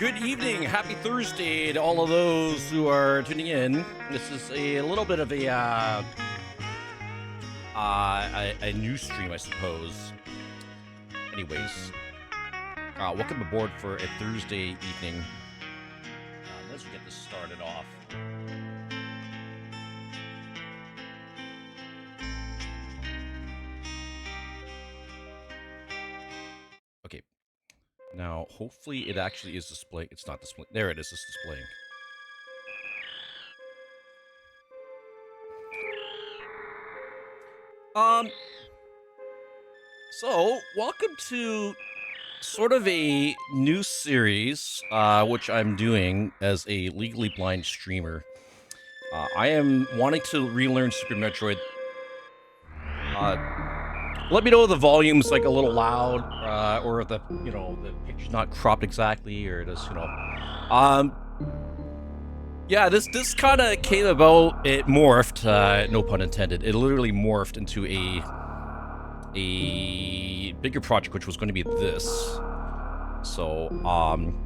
Good evening, happy Thursday to all of those who are tuning in. This is a little bit of a news stream, I suppose. Anyways, welcome aboard for a Thursday evening. Let's get this started off. Okay. Now, hopefully it actually is displaying. It's not displaying. There it is. It's displaying. So, welcome to sort of a new series, which I'm doing as a legally blind streamer. I am wanting to relearn Super Metroid. Let me know if the volume's like a little loud, or if the the picture's not cropped exactly, or just yeah, this kind of came about. It morphed, no pun intended. It literally morphed into a bigger project, which was going to be this. So,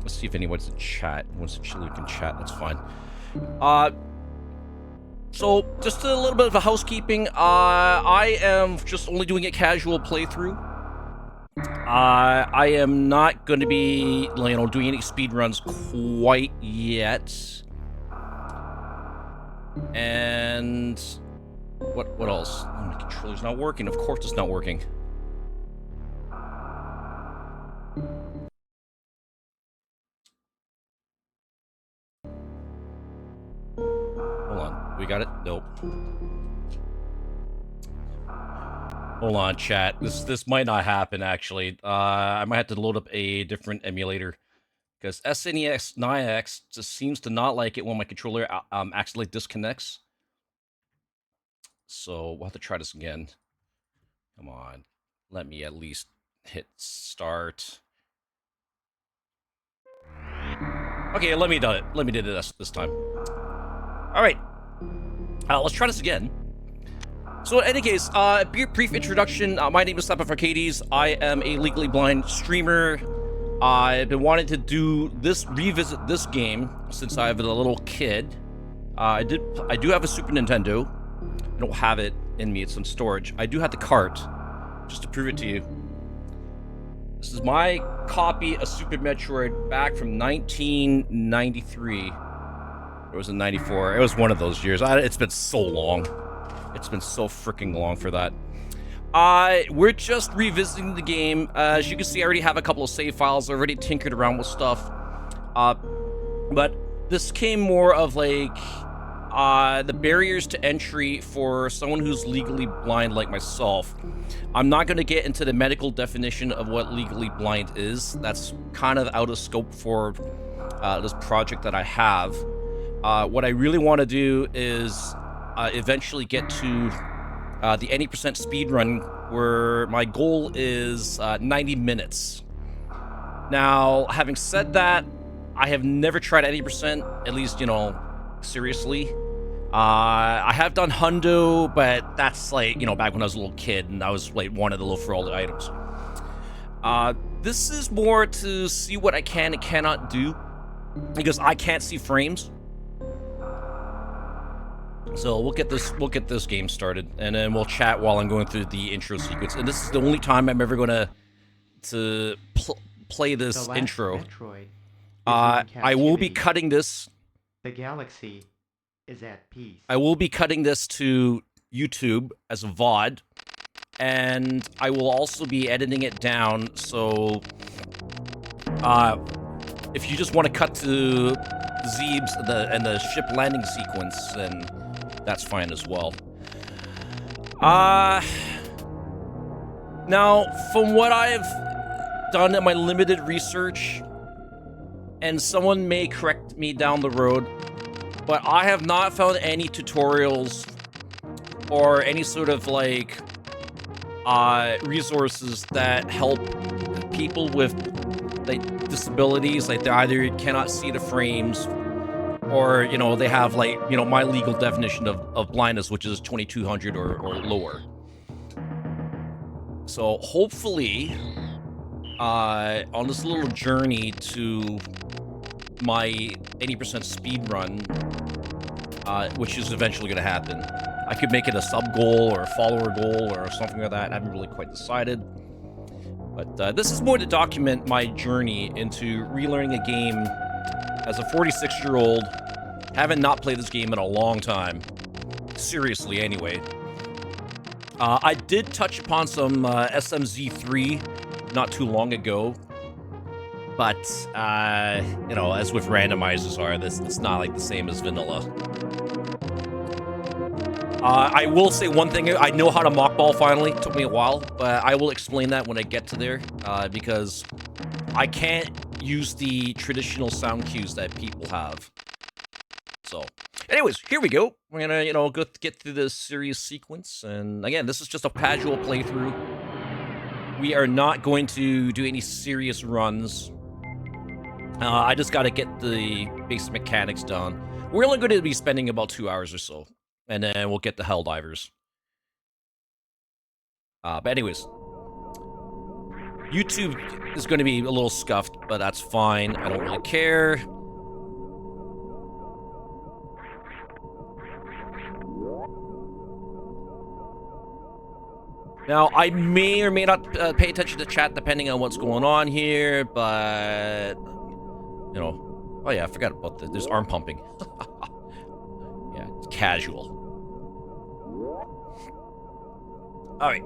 let's see if anyone's in chat. Wants to chill, can chat. That's fine. So, just a little bit of a housekeeping. I am just only doing a casual playthrough. I am not going to be, doing any speedruns quite yet. And what else? Oh, my controller's not working. Of course, it's not working. Hold on. We got it? Nope. Hold on, chat. This might not happen, actually. I might have to load up a different emulator. Because SNES 9X just seems to not like it when my controller accidentally disconnects. So we'll have to try this again. Come on. Let me at least hit start. Okay, let me do it. Let me do this time. All right. Let's try this again. So in any case, brief introduction. My name is Arcades. I am a legally blind streamer. I've been wanting to revisit this game since I've been a little kid. I do have a Super Nintendo. I don't have it in me, it's in storage. I do have the cart, just to prove it to you. This is my copy of Super Metroid back from 1993. It was in 94. It was one of those years. It's been so long. It's been so freaking long for that. We're just revisiting the game. As you can see, I already have a couple of save files. I already tinkered around with stuff. But this came more of like the barriers to entry for someone who's legally blind like myself. I'm not going to get into the medical definition of what legally blind is. That's kind of out of scope for this project that I have. What I really want to do is eventually get to the 80% speed run, where my goal is 90 minutes. Now, having said that, I have never tried 80%, at least, seriously. I have done hundo, but that's like, back when I was a little kid and I was like wanted to look for all the items. This is more to see what I can and cannot do, because I can't see frames. So we'll get this game started, and then we'll chat while I'm going through the intro sequence. And this is the only time I'm ever gonna play this intro. Metroid I will be cutting this. The galaxy is at peace. I will be cutting this to YouTube as a VOD, and I will also be editing it down. So, if you just want to cut to Zeebs and the ship landing sequence, then that's fine as well. Now, from what I've done in my limited research, and someone may correct me down the road, but I have not found any tutorials or any sort of like resources that help people with like disabilities, like they either cannot see the frames, or they have like my legal definition of blindness, which is 2200 or lower. So hopefully on this little journey to my 80% speed run, which is eventually going to happen. I could make it a sub goal or a follower goal or something like that. I haven't really quite decided. But this is more to document my journey into relearning a game as a 46-year-old, having not played this game in a long time. Seriously, anyway. I did touch upon some SMZ3 not too long ago, but, you know, as with randomizers it's not like the same as vanilla. I will say one thing, I know how to mockball finally. It took me a while, but I will explain that when I get to there, because I can't use the traditional sound cues that people have. So, anyways, here we go. We're gonna, you know, get through this series sequence, and again, this is just a casual playthrough. We are not going to do any serious runs. I just gotta get the basic mechanics done. We're only going to be spending about 2 hours or so. And then we'll get the Helldivers. But anyways, YouTube is going to be a little scuffed, but that's fine. I don't really care. Now, I may or may not pay attention to chat depending on what's going on here, but, you know. Oh yeah, I forgot about that. There's arm pumping. Yeah, it's casual. All right.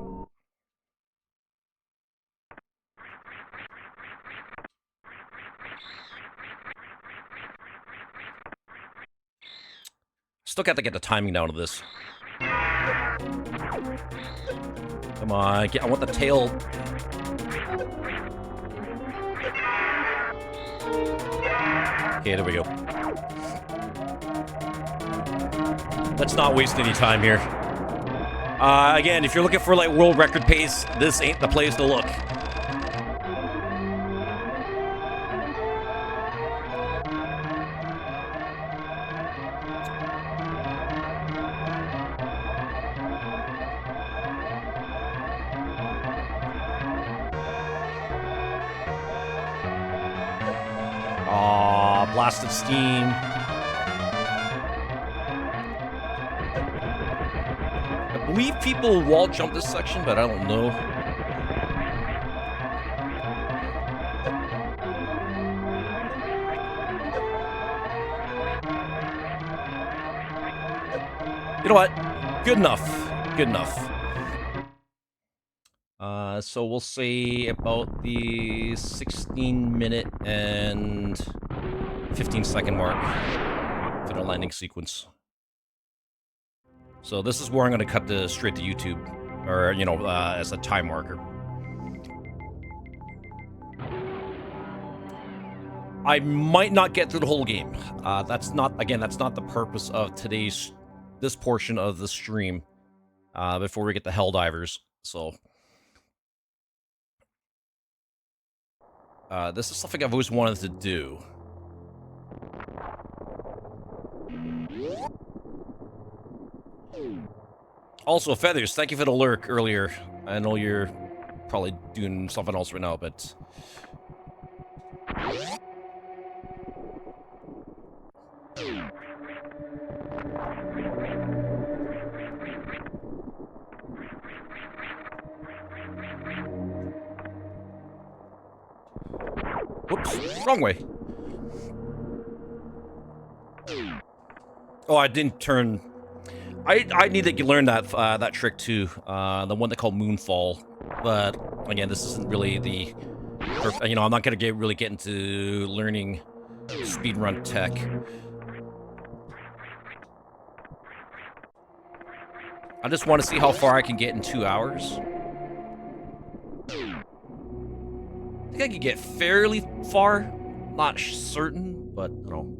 Still got to get the timing down of this. Come on, I want the tail. Okay, there we go. Let's not waste any time here. Again, if you're looking for like world record pace, this ain't the place to look. Aw, blasted steam. I believe people wall jump this section, but I don't know. You know what? Good enough. Good enough. So we'll say about the 16-minute and 15-second mark for the landing sequence. So this is where I'm going to cut this straight to YouTube, or, you know, as a time marker. I might not get through the whole game. That's not the purpose of this portion of the stream, before we get the Helldivers. So, this is something I've always wanted to do. Also, Feathers, thank you for the lurk earlier. I know you're probably doing something else right now, but... Whoops, wrong way. Oh, I didn't turn... I need to learn that trick too, the one they call Moonfall. But again, this isn't really the, you know, I'm not gonna really get into learning speedrun tech. I just want to see how far I can get in 2 hours. I think I could get fairly far, not certain, but you know.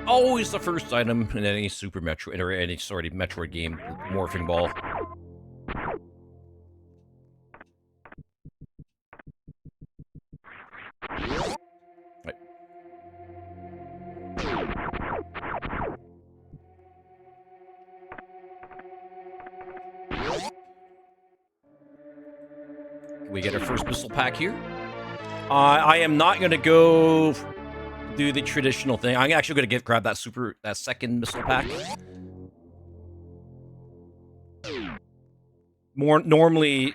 Always the first item in any Super Metroid, or any, sorry, Metroid game, the morphing ball. Right. We get our first missile pack here. I am not going to go do the traditional thing. I'm actually going to grab that second missile pack. Normally,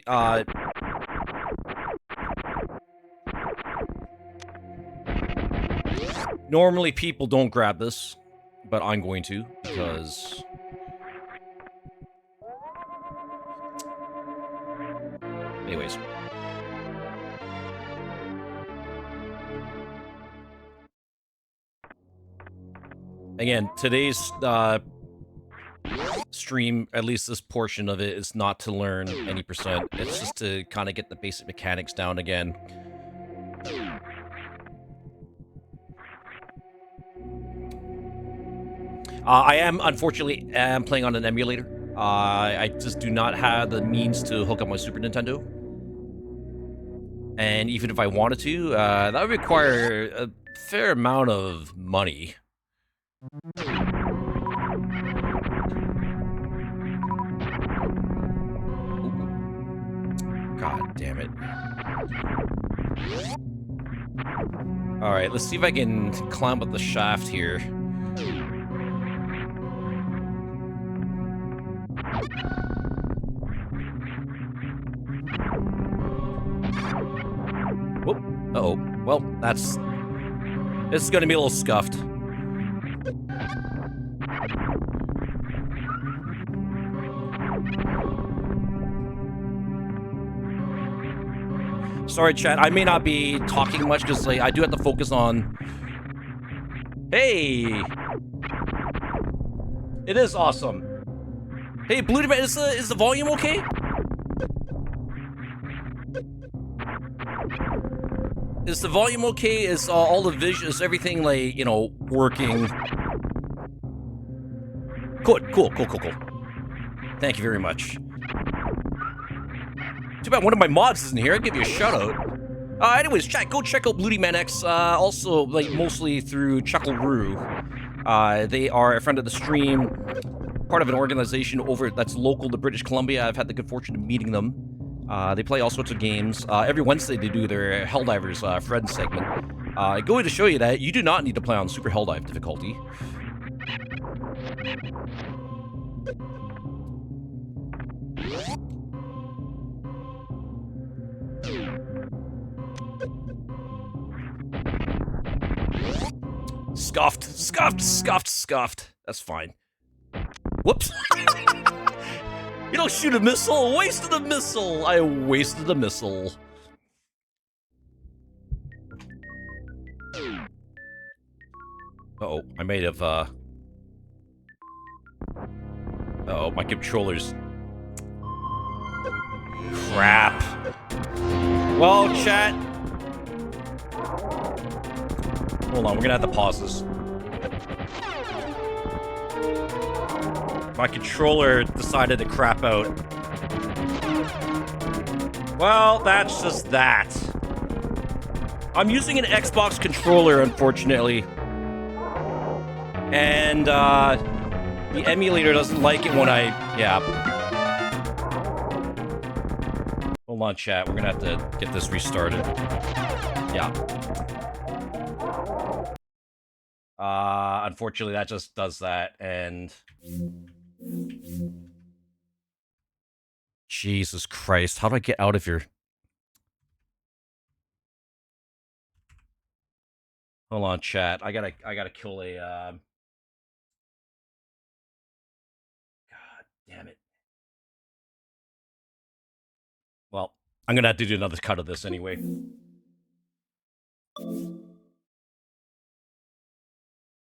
normally people don't grab this, but I'm going to because. Anyways. Again, today's stream, at least this portion of it, is not to learn any percent. It's just to kind of get the basic mechanics down again. I am, unfortunately, playing on an emulator. I just do not have the means to hook up my Super Nintendo. And even if I wanted to, that would require a fair amount of money. God damn it. Alright, let's see if I can climb up the shaft here. Whoop. Uh-oh. Well, this is gonna be a little scuffed. Sorry, chat. I may not be talking much because I do have to focus on. Hey, it is awesome. Hey, Blue Man, is the volume okay? Is the volume okay? Is all the vision? Is everything working? Cool. Thank you very much. Too bad one of my mods isn't here. I'd give you a shout out. Anyways, chat, go check out Bloody Man X. Also, mostly through Chuckleroo. They are a friend of the stream, part of an organization that's local to British Columbia. I've had the good fortune of meeting them. They play all sorts of games. Every Wednesday they do their Helldivers Friends segment. Going to show you that you do not need to play on Super Helldive difficulty. Scuffed. That's fine. Whoops. You don't shoot a missile. Wasted a missile. I wasted a missile. Uh-oh. I may have, Uh-oh. My controller's... Crap. Well, chat... Hold on, we're gonna have to pause this. My controller decided to crap out. Well, that's just that. I'm using an Xbox controller, unfortunately. And, the emulator doesn't like it when yeah. Hold on, chat. We're gonna have to get this restarted. Yeah. Unfortunately, that just does that, and... Jesus Christ, how do I get out of here? Hold on, chat. I gotta kill a, God damn it. Well, I'm gonna have to do another cut of this anyway.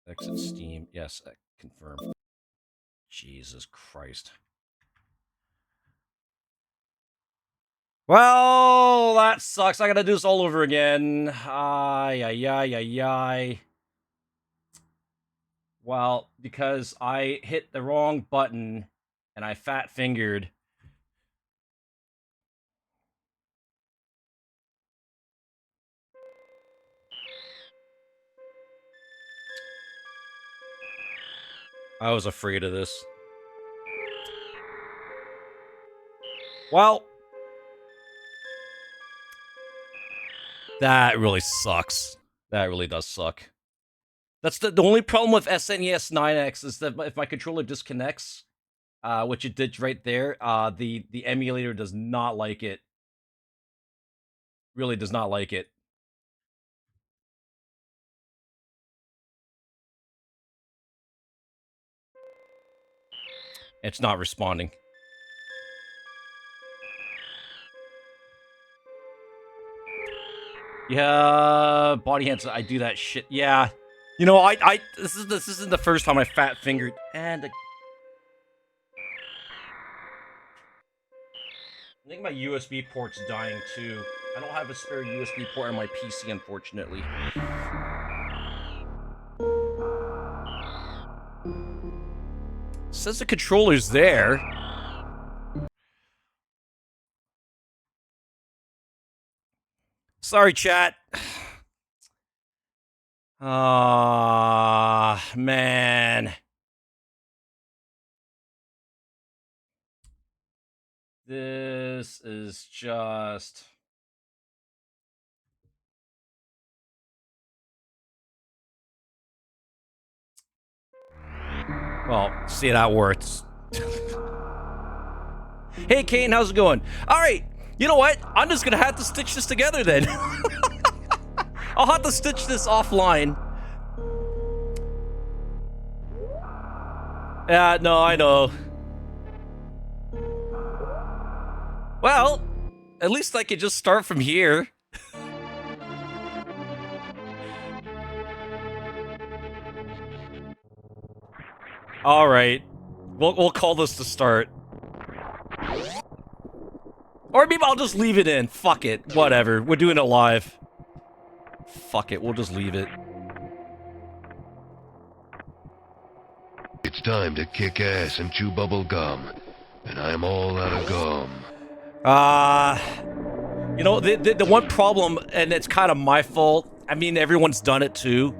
Exit Steam. Yes, confirm. Jesus Christ. Well, that sucks. I gotta do this all over again. Ay. Well, because I hit the wrong button and I fat-fingered. I was afraid of this. Well, That really sucks. That really does suck. That's the only problem with SNES 9X is that if my controller disconnects, which it did right there, the emulator does not like it. Really does not like it. It's not responding. Yeah, body hands. I do that shit. Yeah, you know, this isn't the first time I fat fingered and. I think my USB port's dying too. I don't have a spare USB port on my PC, unfortunately. Says the controller's there. Sorry, chat. Ah, man. This is just... Well, see, that works. Hey, Kane, how's it going? All right, you know what? I'm just gonna have to stitch this together then. I'll have to stitch this offline. Yeah, no, I know. Well, at least I could just start from here. All right, we'll call this the start. Or maybe I'll just leave it in. Fuck it, whatever. We're doing it live. Fuck it, we'll just leave it. It's time to kick ass and chew bubble gum, and I'm all out of gum. You know, the one problem, and it's kind of my fault. I mean, everyone's done it too.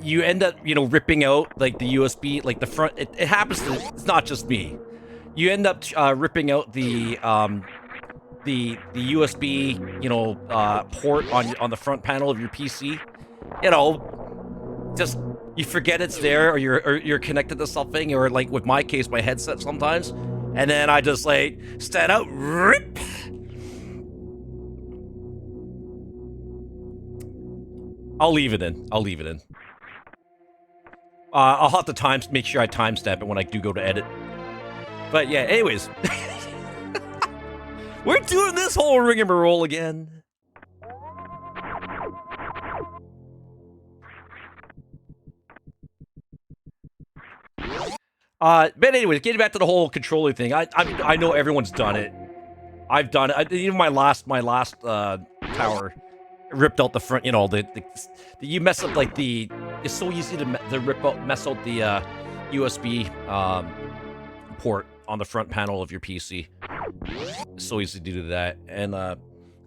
You end up, you know, ripping out like the USB, like the front. It happens to. It's not just me. You end up ripping out the USB, you know, port on the front panel of your PC. You know, just you forget it's there, or you're connected to something, or like with my case, my headset sometimes, and then I just like stand out, rip. I'll leave it in. I'll leave it in. I'll have to make sure I timestamp it when I do go to edit. But yeah, anyways. We're doing this whole rigmarole again. But anyways, getting back to the whole controller thing, I know everyone's done it. I've done it. Even my last tower ripped out the front. You know, you mess up like it's so easy to mess out the USB port on the front panel of your PC. It's so easy to do that, and I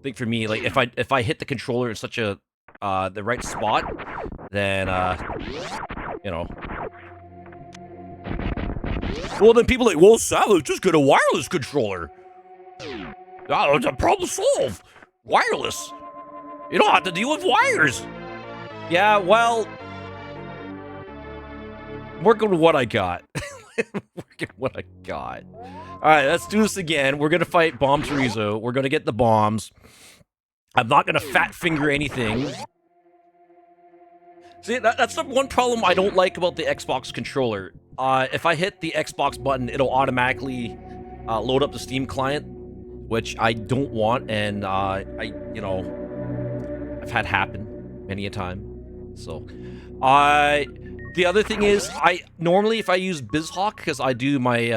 think for me, like if I hit the controller in such a the right spot, then you know. Well, then people are like, well, Savage, just get a wireless controller. Oh, it's a problem solved. Wireless. You don't have to deal with wires. Yeah, well, working with what I got. Working with what I got. All right, let's do this again. We're gonna fight Bomb Chorizo. We're gonna get the bombs. I'm not gonna fat finger anything. See, that's the one problem I don't like about the Xbox controller. If I hit the Xbox button, it'll automatically load up the Steam client, which I don't want, and you know, I've had happen many a time. So, the other thing is, normally if I use BizHawk, because I do my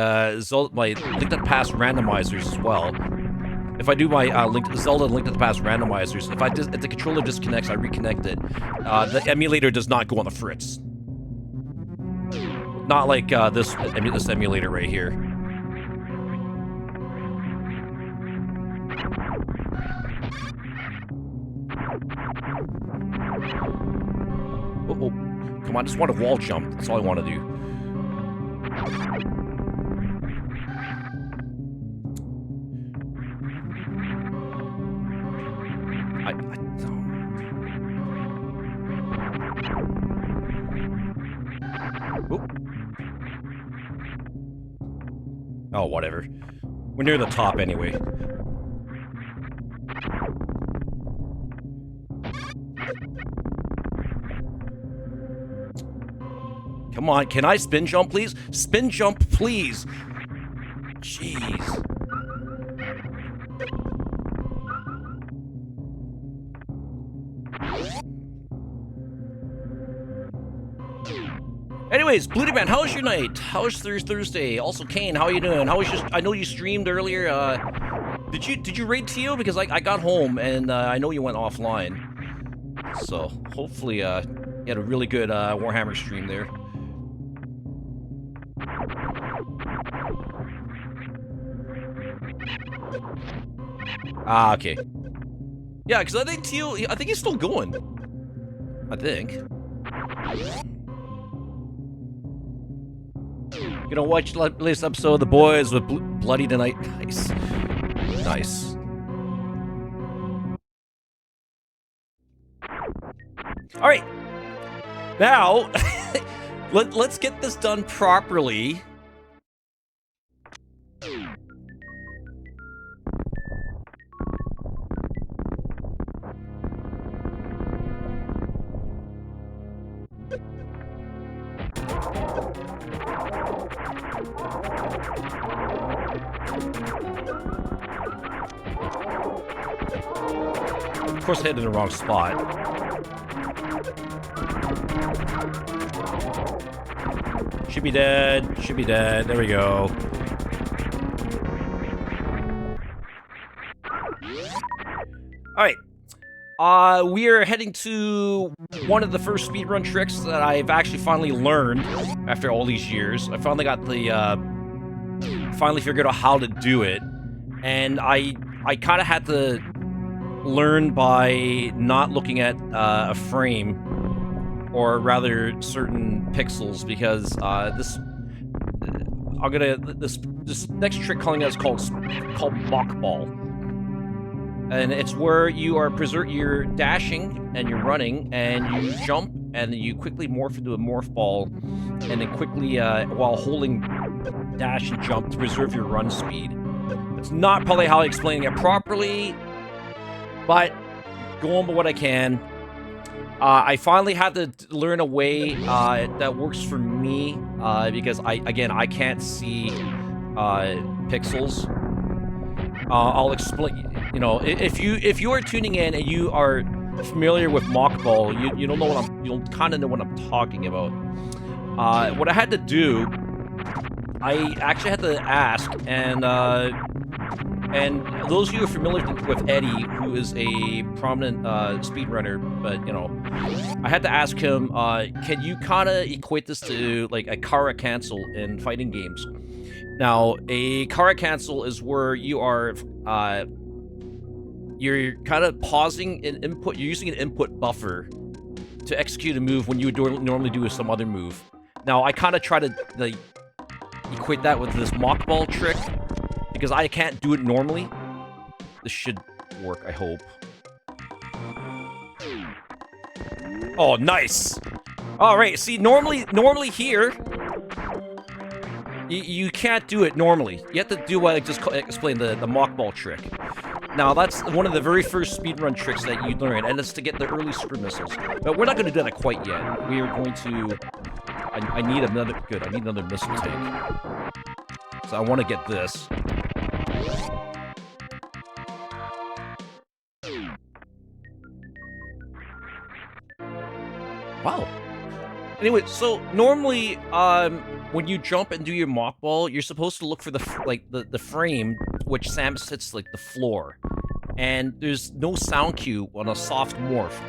my Link to the Past randomizers as well. If I do my Zelda Link to the Past randomizers, if the controller disconnects, I reconnect it. The emulator does not go on the fritz. Not like this emulator right here. Oh, come on! I just want to wall jump. That's all I want to do. Oh, whatever. We're near the top anyway. Come on, can I spin jump, please? Spin jump, please. Jeez. Anyways, Bloody Man, how was your night? How was Thursday? Also, Kane, how are you doing? How was your... I know you streamed earlier. Did you raid Tio? Because I got home and I know you went offline. So hopefully you had a really good Warhammer stream there. Ah, okay. Yeah, because I think Tio, I think he's still going. I think. Gonna watch the latest episode of The Boys with Bloody tonight. Nice. Nice. Alright. Now, let's get this done properly. Of course, I hit in the wrong spot. Should be dead. Should be dead. There we go. Alright. We are heading to one of the first speedrun tricks that I've actually finally learned after all these years. I finally got the, finally figured out how to do it. And I kind of had to learn by not looking at a frame, or rather certain pixels, because this next trick calling out is called mockball, and it's where you're dashing and you're running and you jump and then you quickly morph into a morph ball, and then quickly while holding dash and jump to preserve your run speed. It's not probably how I'm explaining it properly, but going by what I can. I finally had to learn a way that works for me, because I can't see pixels. I'll explain. You know, if you are tuning in and you are familiar with mockball, you don't know you'll kind of know what I'm talking about. What I had to do, I actually had to ask, and those of you who are familiar with Eddie, who is a prominent speedrunner, but, you know, I had to ask him, can you kind of equate this to, like, a Kara cancel in fighting games? Now, a Kara cancel is where you are, you're kind of pausing an input, you're using an input buffer to execute a move when you would normally do some other move. Now, I kind of try to, like, equate that with this mockball trick, because I can't do it normally. This should work, I hope. Oh, nice! Alright, see, normally here, you can't do it normally. You have to do what I just explained, the mockball trick. Now, that's one of the very first speedrun tricks that you learn, and it's to get the early super missiles. But we're not going to do that quite yet. We are going to... I need another... Good, I need another missile tank. So I want to get this. Wow. Anyway, so normally, when you jump and do your mockball, you're supposed to look for the frame which Samus hits like the floor, and there's no sound cue on a soft morph.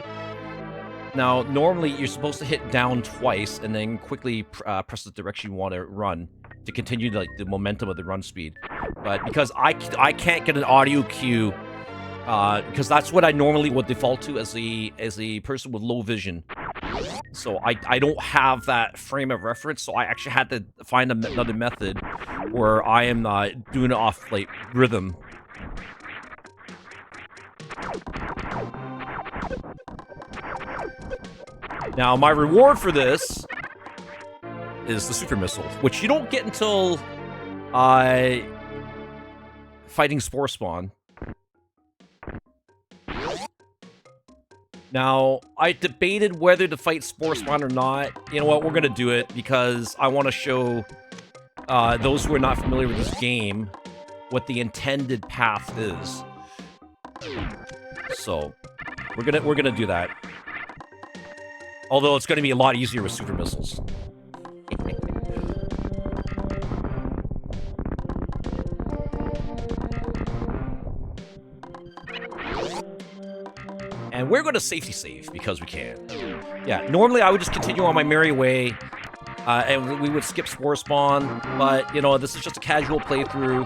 Now, normally you're supposed to hit down twice and then quickly press the direction you want to run to continue like the momentum of the run speed. But because I can't get an audio cue, because that's what I normally would default to as a person with low vision. So I don't have that frame of reference, so I actually had to find another method where I am doing it off, like, rhythm. Now, my reward for this is the super missile, which you don't get until fighting Spore Spawn. Now, I debated whether to fight Spore Spawn or not. You know what? We're gonna do it because I want to show those who are not familiar with this game what the intended path is. So, we're gonna do that. Although it's gonna be a lot easier with super missiles. And we're going to safety save because we can. Yeah, normally I would just continue on my merry way, and we would skip Spore Spawn, but, you know, this is just a casual playthrough.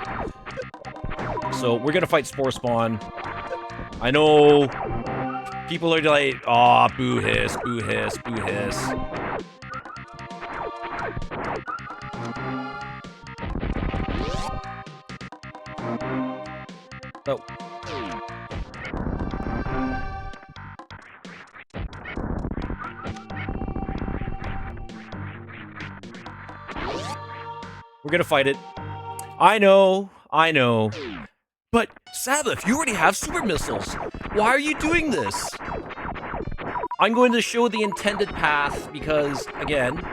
So we're going to fight Spore Spawn. I know people are like, aw, boo hiss, boo hiss, boo hiss. Oh. We're gonna fight it. I know. But, Sabbath, you already have super missiles. Why are you doing this? I'm going to show the intended path because, again,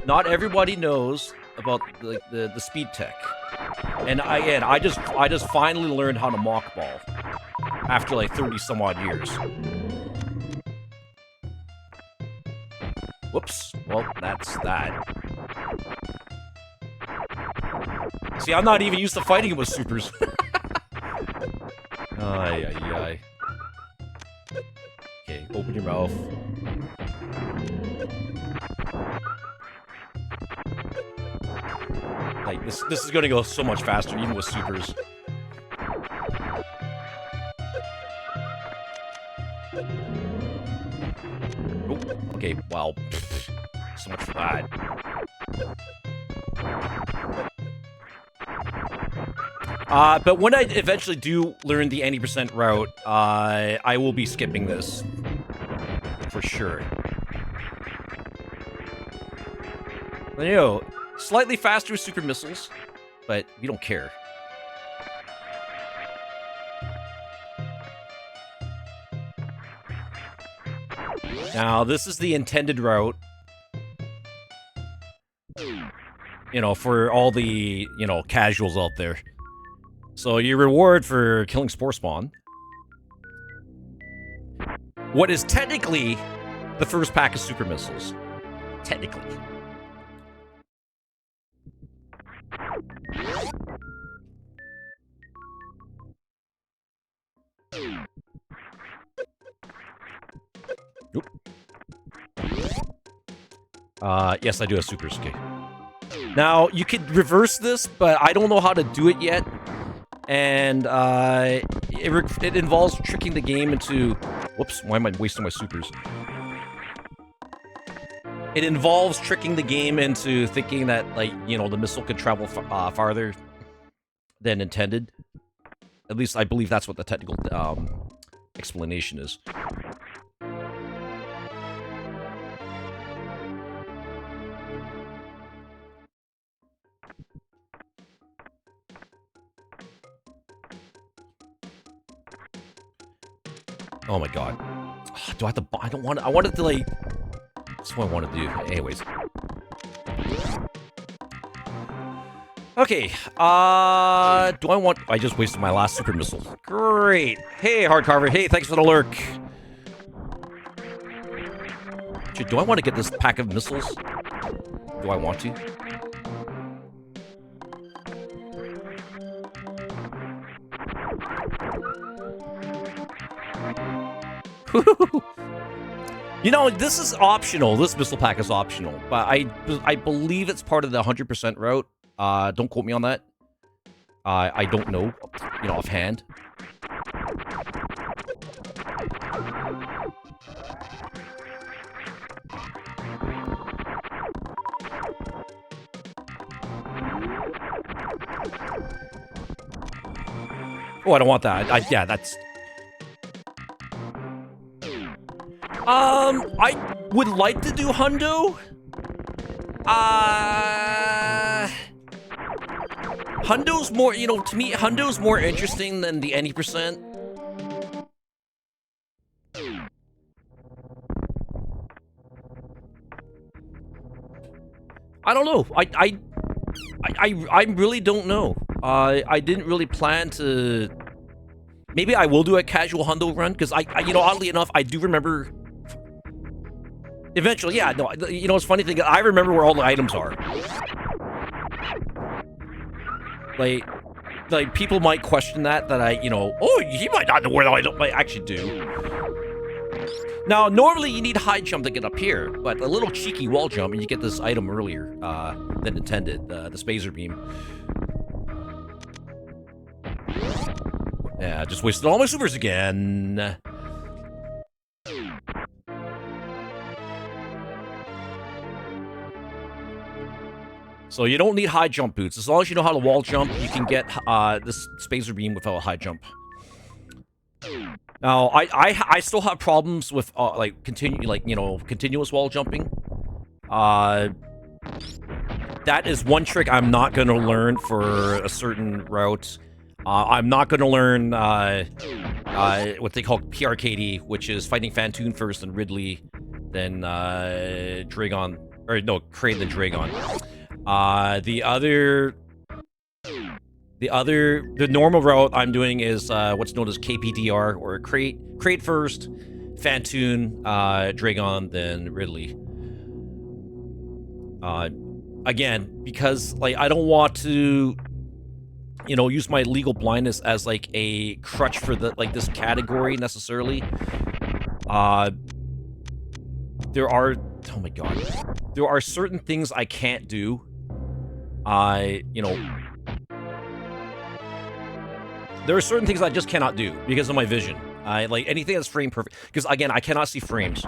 not everybody knows about the speed tech. And I just finally learned how to mock ball after like 30 some odd years. Whoops. Well, that's that. See, I'm not even used to fighting with supers. Ay, ay, ay. Okay, open your mouth. Like, this is gonna go so much faster, even with supers. Oh, okay, wow. So much for that. But when I eventually do learn the 90% route, I will be skipping this. For sure. You know, slightly faster with super missiles, but we don't care. Now, this is the intended route. You know, for all the, you know, casuals out there. So, your reward for killing Spore Spawn. What is technically the first pack of super missiles. Technically. Oop. Yes, I do have supers. Okay. Now, you could reverse this, but I don't know how to do it yet. And, it involves tricking the game into... Whoops, why am I wasting my supers? It involves tricking the game into thinking that, like, you know, the missile could travel farther than intended. At least I believe that's what the technical, explanation is. Oh my god. Do I have to... I don't want to... I wanted to, like... That's what I want to do. Anyways. Okay. Do I want... I just wasted my last super missile. Great. Hey, Hardcarver. Hey, thanks for the lurk. Do I want to get this pack of missiles? Do I want to? You know, this is optional. This missile pack is optional, but I believe it's part of the 100% route. Don't quote me on that. I don't know, you know, offhand. Oh, I don't want that. Yeah, that's... I would like to do hundo. Hundo's more, you know, to me, Hundo's more interesting than the any percent. I don't know. I really don't know. I didn't really plan to. Maybe I will do a casual Hundo run because you know, oddly enough, I do remember. Eventually, yeah. No, you know, it's funny thing. I remember where all the items are. Like people might question that I, you know, oh, he might not know where the item. I actually do. Now, normally you need high jump to get up here, but a little cheeky wall jump and you get this item earlier than intended, the Spazer Beam. Yeah, just wasted all my supers again. So you don't need high jump boots. As long as you know how to wall jump, you can get this Spazer Beam without a high jump. Now, I still have problems with like continuous wall jumping. That is one trick I'm not gonna learn for a certain route. I'm not gonna learn what they call PRKD, which is fighting Phantoon first, then Ridley, then Dragon, or no, Kraid, then Dragon. The normal route I'm doing is what's known as KPDR, or Kraid first, Phantoon, Dragon, then Ridley. Again, because like I don't want to, you know, use my legal blindness as like a crutch for the this category necessarily. There are, oh my god, there are certain things I can't do. You know, there are certain things I just cannot do because of my vision. Like anything that's frame perfect, because again, I cannot see frames.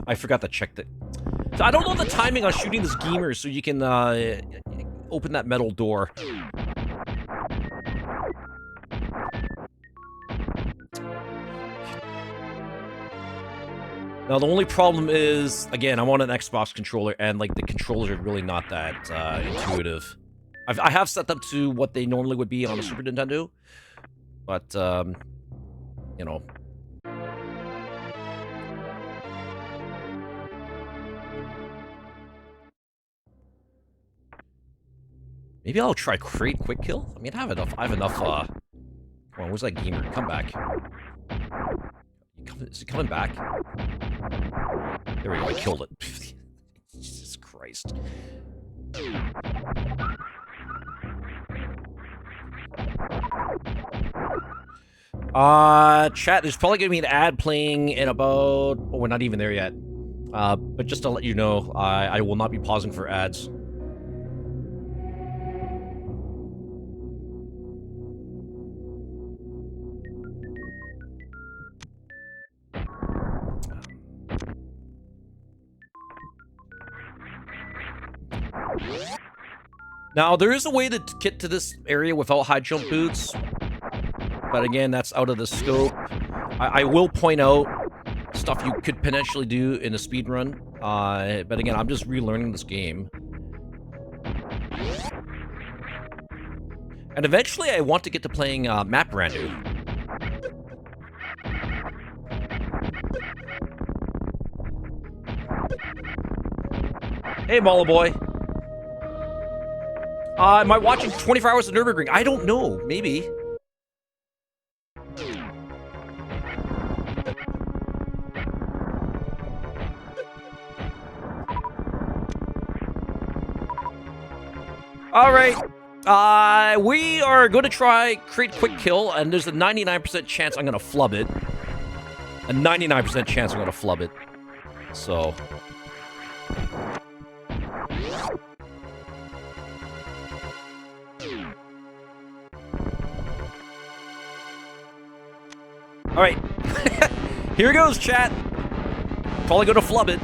I forgot to check that. So I don't know the timing on shooting this gamer, so you can open that metal door. Now, the only problem is, again, I'm on an Xbox controller, and, like, the controllers are really not that intuitive. I have set them to what they normally would be on a Super Nintendo, but, you know. Maybe I'll try Kraid Quick Kill? I mean, I have enough, come on, where's that gamer? Come back. Is he coming back? There we go, I killed it. Jesus Christ. Chat, there's probably gonna be an ad playing in about... Oh, we're not even there yet. But just to let you know, I will not be pausing for ads. Now, there is a way to get to this area without high jump boots, but again, that's out of the scope. I will point out stuff you could potentially do in a speedrun, but again, I'm just relearning this game. And eventually, I want to get to playing Map Randu. Hey, Mala Boy. Am I watching 24 Hours of Nürburgring? I don't know. Maybe. Alright. We are going to try Kraid Quick Kill, and there's a 99% chance I'm going to flub it. A 99% chance I'm going to flub it. So... Alright. Here goes, chat. Probably gonna flub it.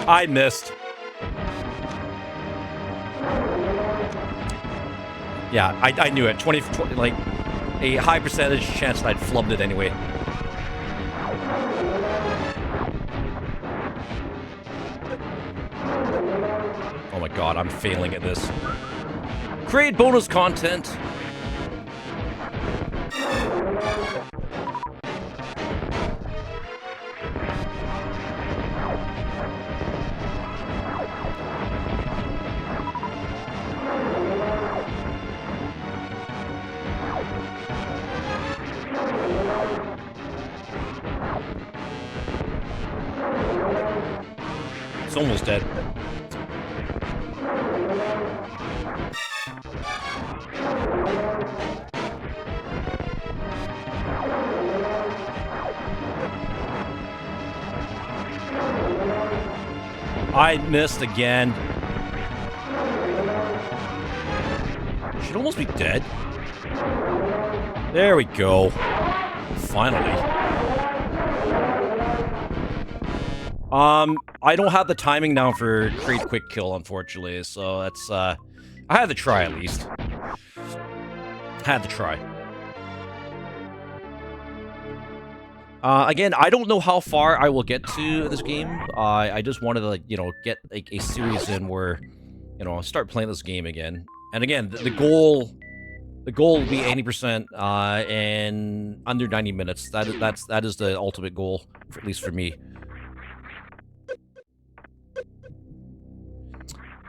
I missed. Yeah, I knew it. 20, like... a high percentage chance that I'd flubbed it anyway. Oh my god, I'm failing at this. Create bonus content. It's almost dead. I missed again. Should almost be dead. There we go. Finally. I don't have the timing now for create quick kill, unfortunately, so that's, I had to try at least. Had to try. Again, I don't know how far I will get to this game. I just wanted to, like, you know, get like a series in where, you know, start playing this game again. And again, the goal will be 80% in under 90 minutes. That is the ultimate goal, at least for me.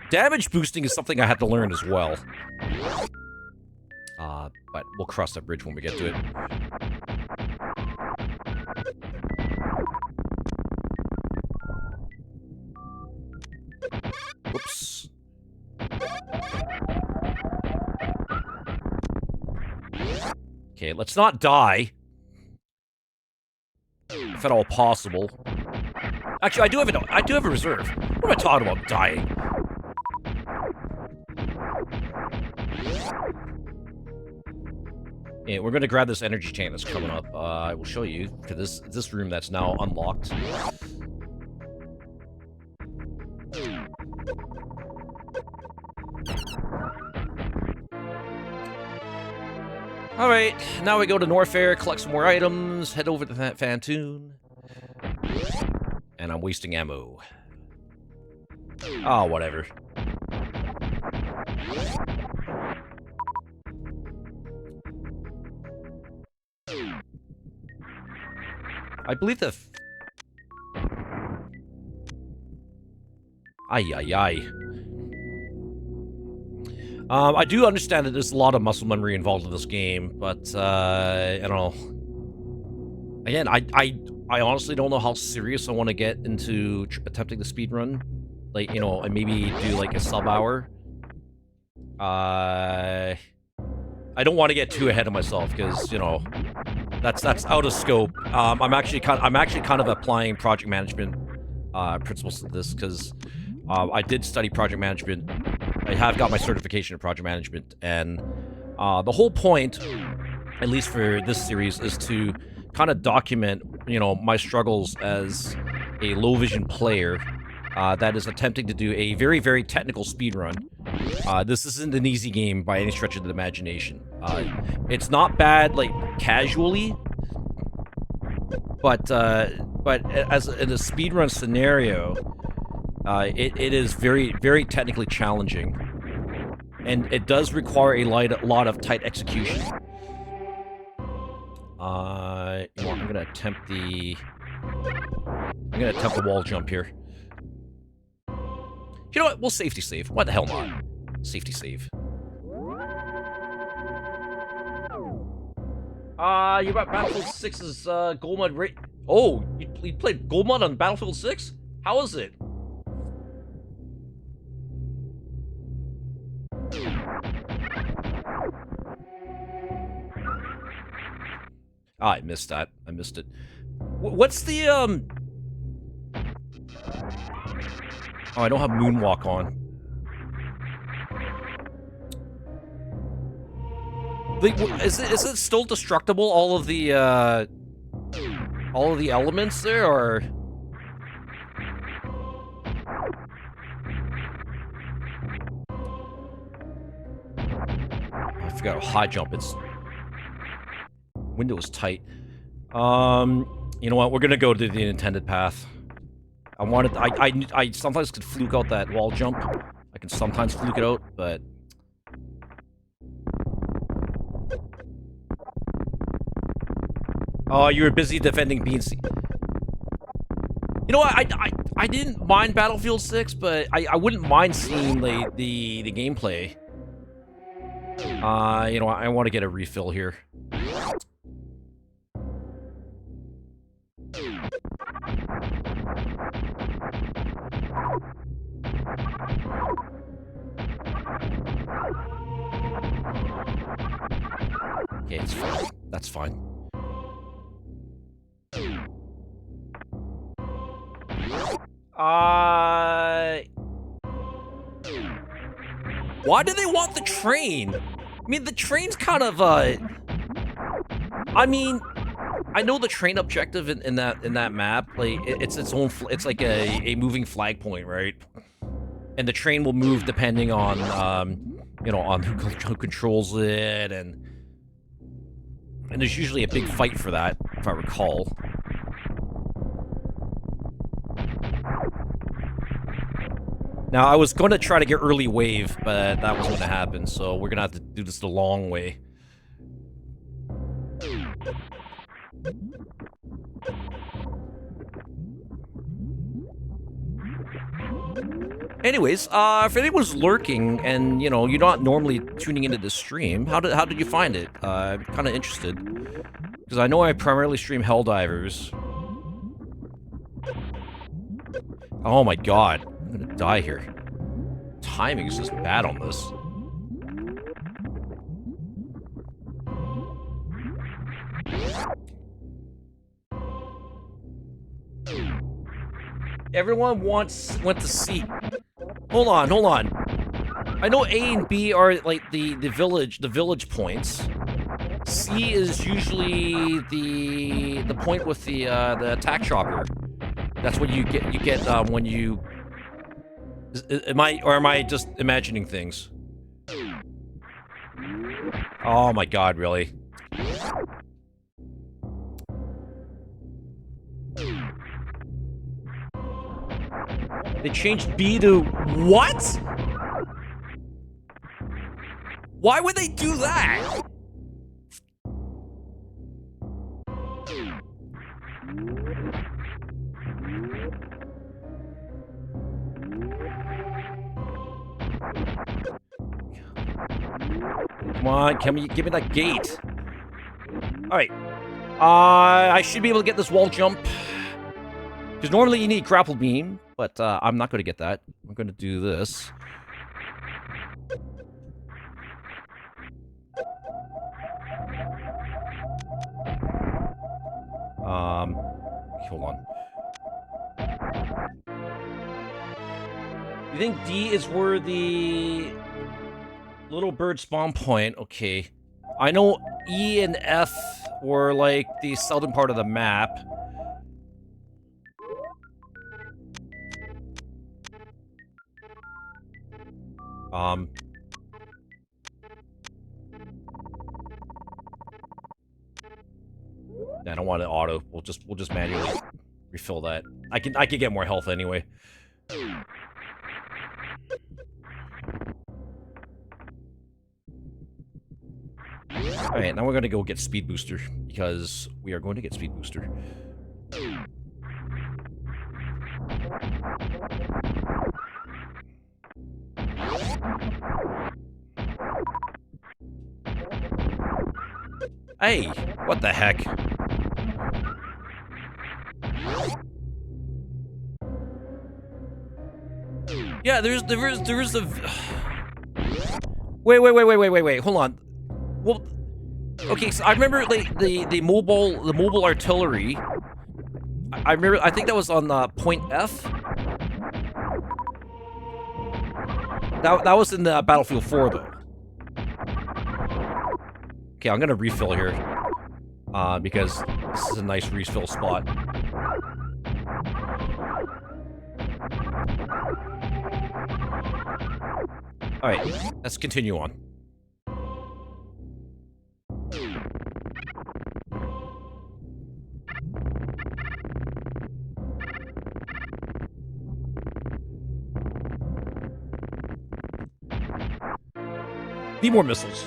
Damage boosting is something I had to learn as well. But we'll cross that bridge when we get to it. Whoops. Okay, let's not die. If at all possible. Actually, I do have a reserve. What am I talking about dying? Yeah, we're gonna grab this energy tank that's coming up. I will show you to this room that's now unlocked. Alright, now we go to Norfair, collect some more items, head over to that Fantoon. And I'm wasting ammo. Oh, whatever. I believe the... Ay. I do understand that there's a lot of muscle memory involved in this game, but, I don't know. Again, I honestly don't know how serious I want to get into attempting the speedrun. Like, you know, and maybe do, like, a sub-hour. I don't want to get too ahead of myself, because, you know, that's out of scope. I'm actually kind of applying project management principles to this, because I did study project management. I have got my certification in project management, and the whole point, at least for this series, is to kind of document, you know, my struggles as a low vision player that is attempting to do a very, very technical speedrun. This isn't an easy game by any stretch of the imagination. It's not bad, like, casually, but as in a speedrun scenario, it is very, very technically challenging, and it does require a lot of tight execution. You know, I'm gonna attempt the wall jump here. You know what? We'll safety save. Why the hell not? Safety save. You got Battlefield 6's Gold Mud rate. Oh, you played Gold Mud on Battlefield 6? How is it? Ah, I missed that. I missed it. What's the, Oh, I don't have Moonwalk on. Is it still destructible, all of the elements there, or? I forgot how high jump it's... window is tight. You know what? We're gonna go to the intended path. I sometimes could fluke out that wall jump. I can sometimes fluke it out, but... Oh, you were busy defending B and C. You know what? I didn't mind Battlefield 6, but I wouldn't mind seeing the gameplay. You know, I want to get a refill here. Okay, it's fine. That's fine. Why do they want the train? I mean, the train's kind of, I mean, I know the train objective in that map, like, it's its own, it's like a moving flag point, right? And the train will move depending on, you know, on who controls it, and there's usually a big fight for that, if I recall. Now, I was going to try to get early wave, but that wasn't going to happen, so we're going to have to do this the long way. Anyways, if anyone's lurking and, you know, you're not normally tuning into the stream, how did you find it? I'm kind of interested. Because I know I primarily stream Helldivers. Oh my god. I'm gonna die here. Timing is just bad on this. Everyone went to C. Hold on. I know A and B are like the village points. C is usually the point with the attack chopper. That's what you get when you... Am I just imagining things? Oh my god, really? They changed B to... What? Why would they do that? Come on, give me that gate. Alright. I should be able to get this wall jump. Because normally you need grapple beam, but I'm not going to get that. I'm going to do this. Hold on. You think D is where the little bird spawn point? Okay. I know E and F were like the southern part of the map. I don't want to auto. We'll just manually refill that. I can get more health anyway. Alright, now we're gonna go get Speed Booster, because we are going to get Speed Booster. Hey, what the heck? Yeah, there's a... Wait, hold on. Well, okay, so I remember like the mobile artillery. I remember, I think that was on point F. That was in the Battlefield 4 though. Okay, I'm gonna refill here, because this is a nice refill spot. Alright, let's continue on. Need more missiles.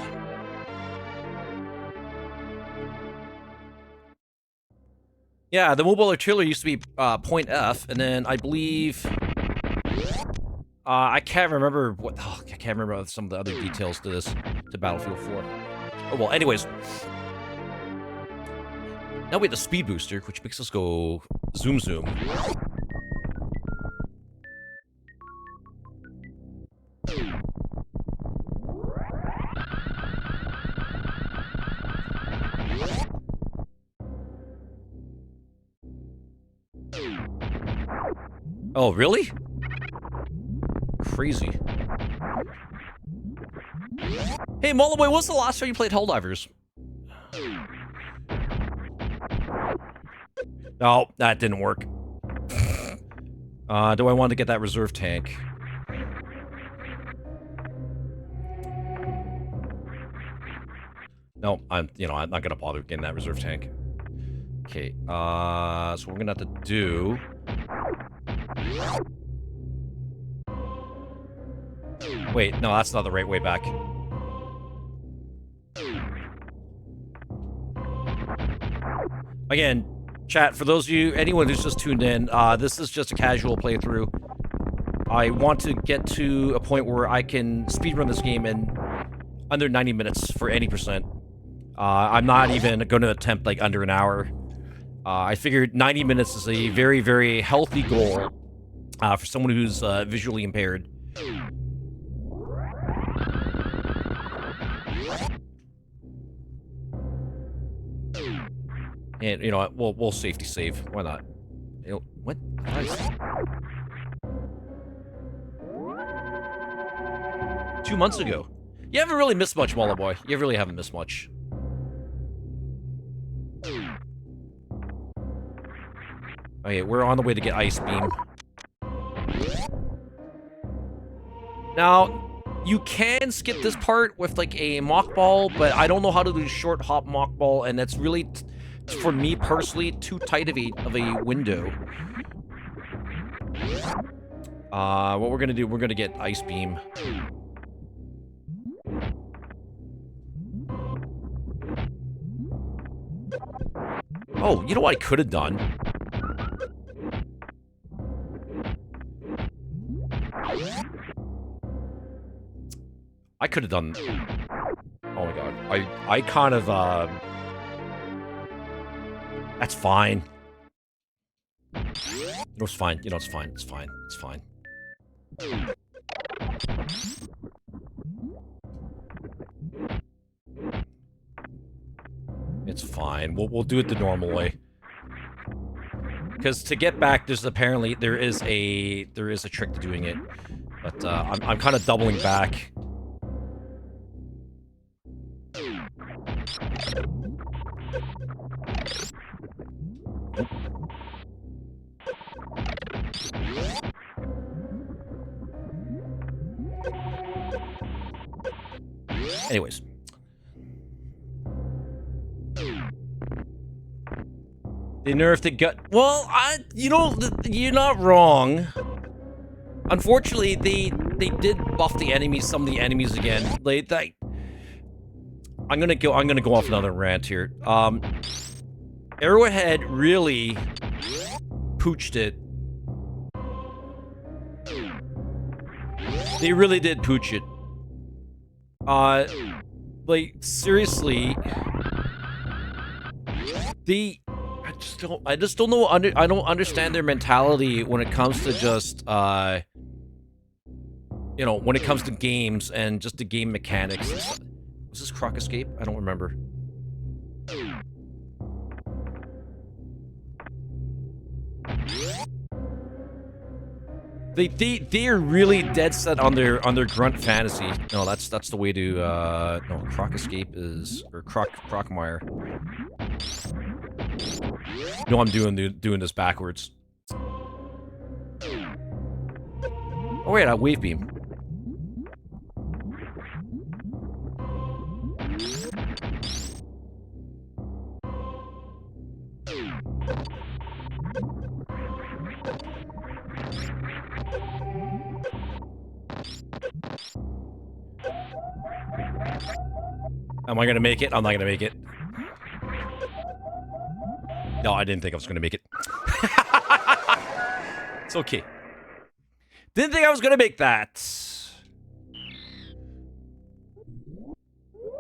Yeah, the mobile artillery used to be point F, and then I believe I can't remember what. Oh, I can't remember some of the other details to this to Battlefield 4. Oh well. Anyways, now we have the speed booster, which makes us go zoom zoom. Oh, really? Crazy. Hey, Mulloway, what's the last time you played Helldivers? No, that didn't work. Do I want to get that reserve tank? No, I'm not gonna bother getting that reserve tank. Okay, so we're gonna have to do... Wait, no, that's not the right way back. Again, chat, for those of you, anyone who's just tuned in, this is just a casual playthrough. I want to get to a point where I can speedrun this game in under 90 minutes for any percent. I'm not even going to attempt, like, under an hour. I figured 90 minutes is a very, very healthy goal for someone who's visually impaired. And, you know what, we'll safety save. Why not? You know, what? Nice. 2 months ago. You haven't really missed much, Mala Boy. You really haven't missed much. Okay, we're on the way to get Ice Beam. Now, you can skip this part with, like, a Mock Ball, but I don't know how to do short hop Mock Ball, and that's really... for me personally, too tight of a window. What we're gonna do, we're gonna get Ice Beam. Oh, you know what I could have done? I could have done... Oh my god. I kind of, That's fine. No, it's fine. You know, it's fine. It's fine. It's fine. It's fine. We'll do it the normal way. Because to get back, there is a trick to doing it, but I'm kind of doubling back. Anyways. They nerfed the gut. Well, you're not wrong. Unfortunately, they did buff the enemies, some of the enemies again. I'm gonna go off another rant here. Arrowhead really pooched it. They really did pooch it. Like, seriously, I just don't know, I don't understand their mentality when it comes to just, you know, when it comes to games and just the game mechanics. Was this Croc Escape? I don't remember. They are really dead set on their grunt fantasy. No, that's the way to no, Croc Escape is, or Crocmire. No, I'm doing this backwards. Oh wait, I Wave Beam. Am I gonna make it? I'm not gonna make it. No, I didn't think I was gonna make it. It's okay. Didn't think I was gonna make that.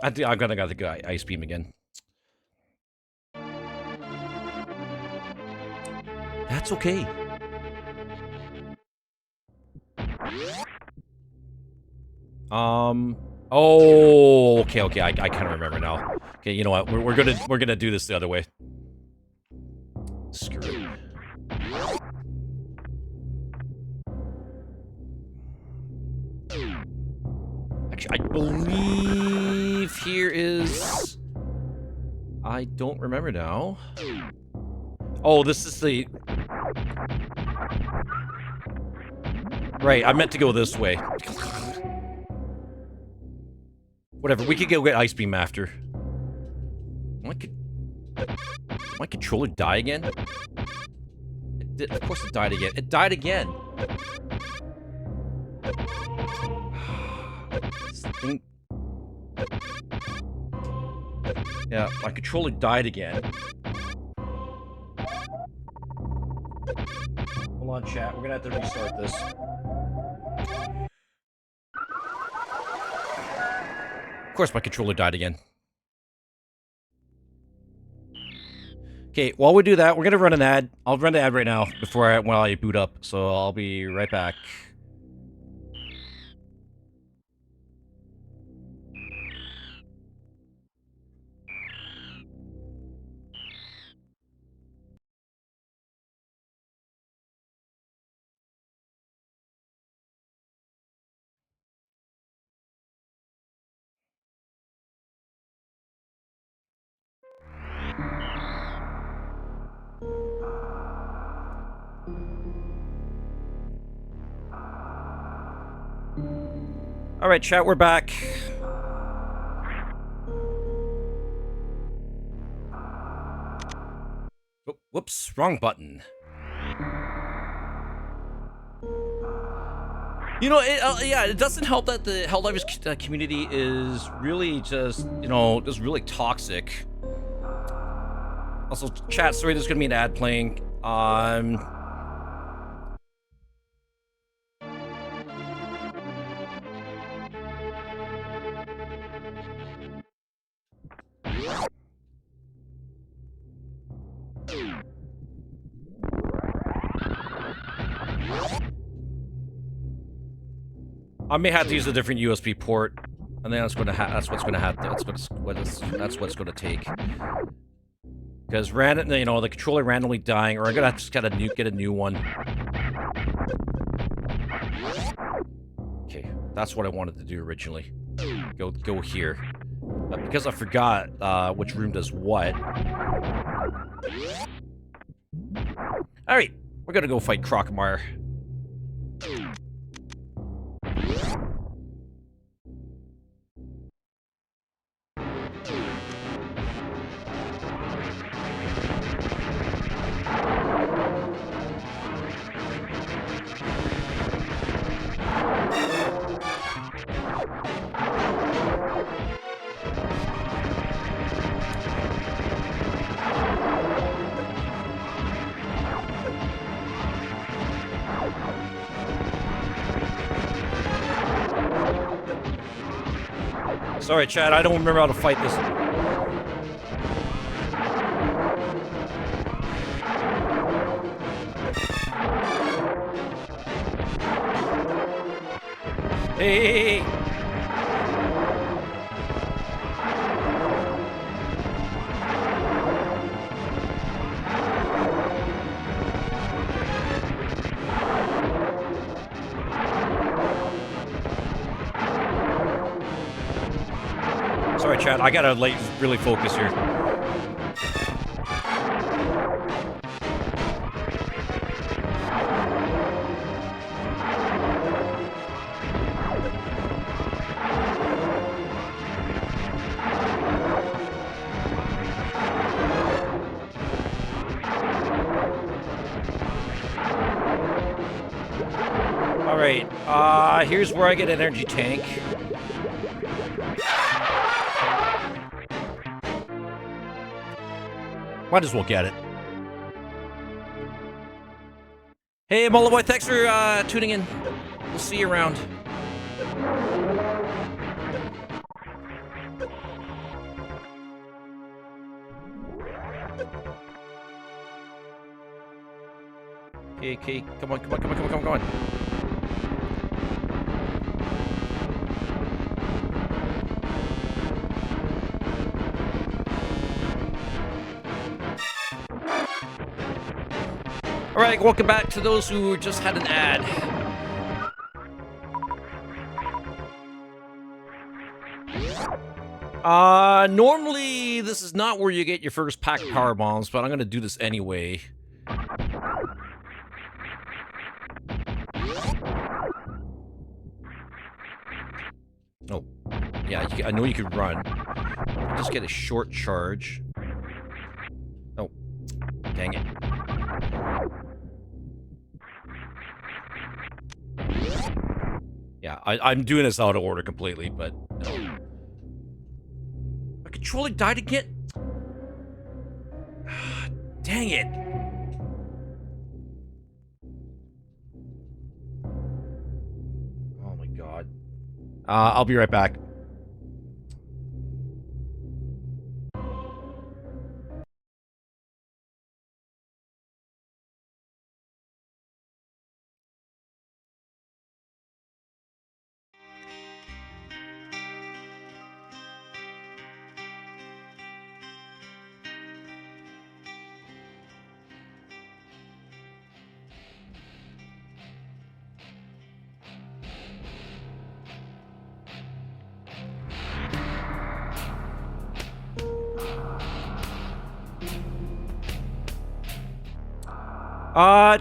I think I'm gonna got the ice beam again. That's okay. Oh, okay. I kind of remember now. Okay, you know what? We're gonna do this the other way. Screw it. Actually, I believe here is. I don't remember now. Oh, this is the. Right, I meant to go this way. Whatever, we could go get Ice Beam after. My controller die again? It did, of course it died again. It died again! This thing... Yeah, my controller died again. Hold on, chat. We're gonna have to restart this. Of course my controller died again. Okay, while we do that, we're gonna run an ad. I'll run the ad right now while I boot up, so I'll be right back. Alright, chat, we're back. Oh, whoops, wrong button. You know, yeah, it doesn't help that the Helldivers community is really just, you know, just really toxic. Also, chat, sorry, there's gonna be an ad playing. I may have to use a different USB port, and then that's what's gonna take. Because you know, the controller randomly dying, or I'm gonna just get a new one. Okay, that's what I wanted to do originally. Go here. But because I forgot which room does what. Alright, we're gonna go fight Crocomire. Sorry, Chad, I don't remember how to fight this. Hey! Sorry, Chad, I gotta really focus here. Alright, here's where I get an energy tank. Might as well get it. Hey, Mullah thanks for tuning in. We'll see you around. Okay, come on. Alright, welcome back to those who just had an ad. Normally this is not where you get your first pack of power bombs, but I'm gonna do this anyway. Oh, yeah, I know you could run. Just get a short charge. Oh, dang it. Yeah, I'm doing this out of order completely, but no. My controller died again? Dang it. Oh my god. I'll be right back.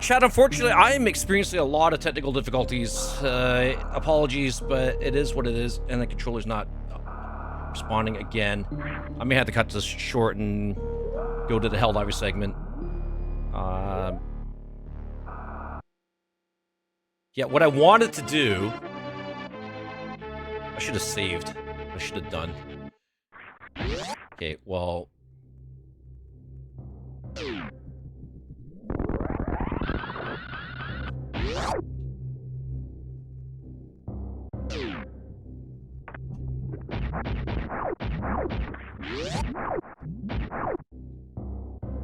Chat, unfortunately, I am experiencing a lot of technical difficulties. Apologies, but it is what it is, and the controller's not responding again. I may have to cut this short and go to the Helldiver segment. Yeah, what I wanted to do... I should have saved. I should have done. Okay, well...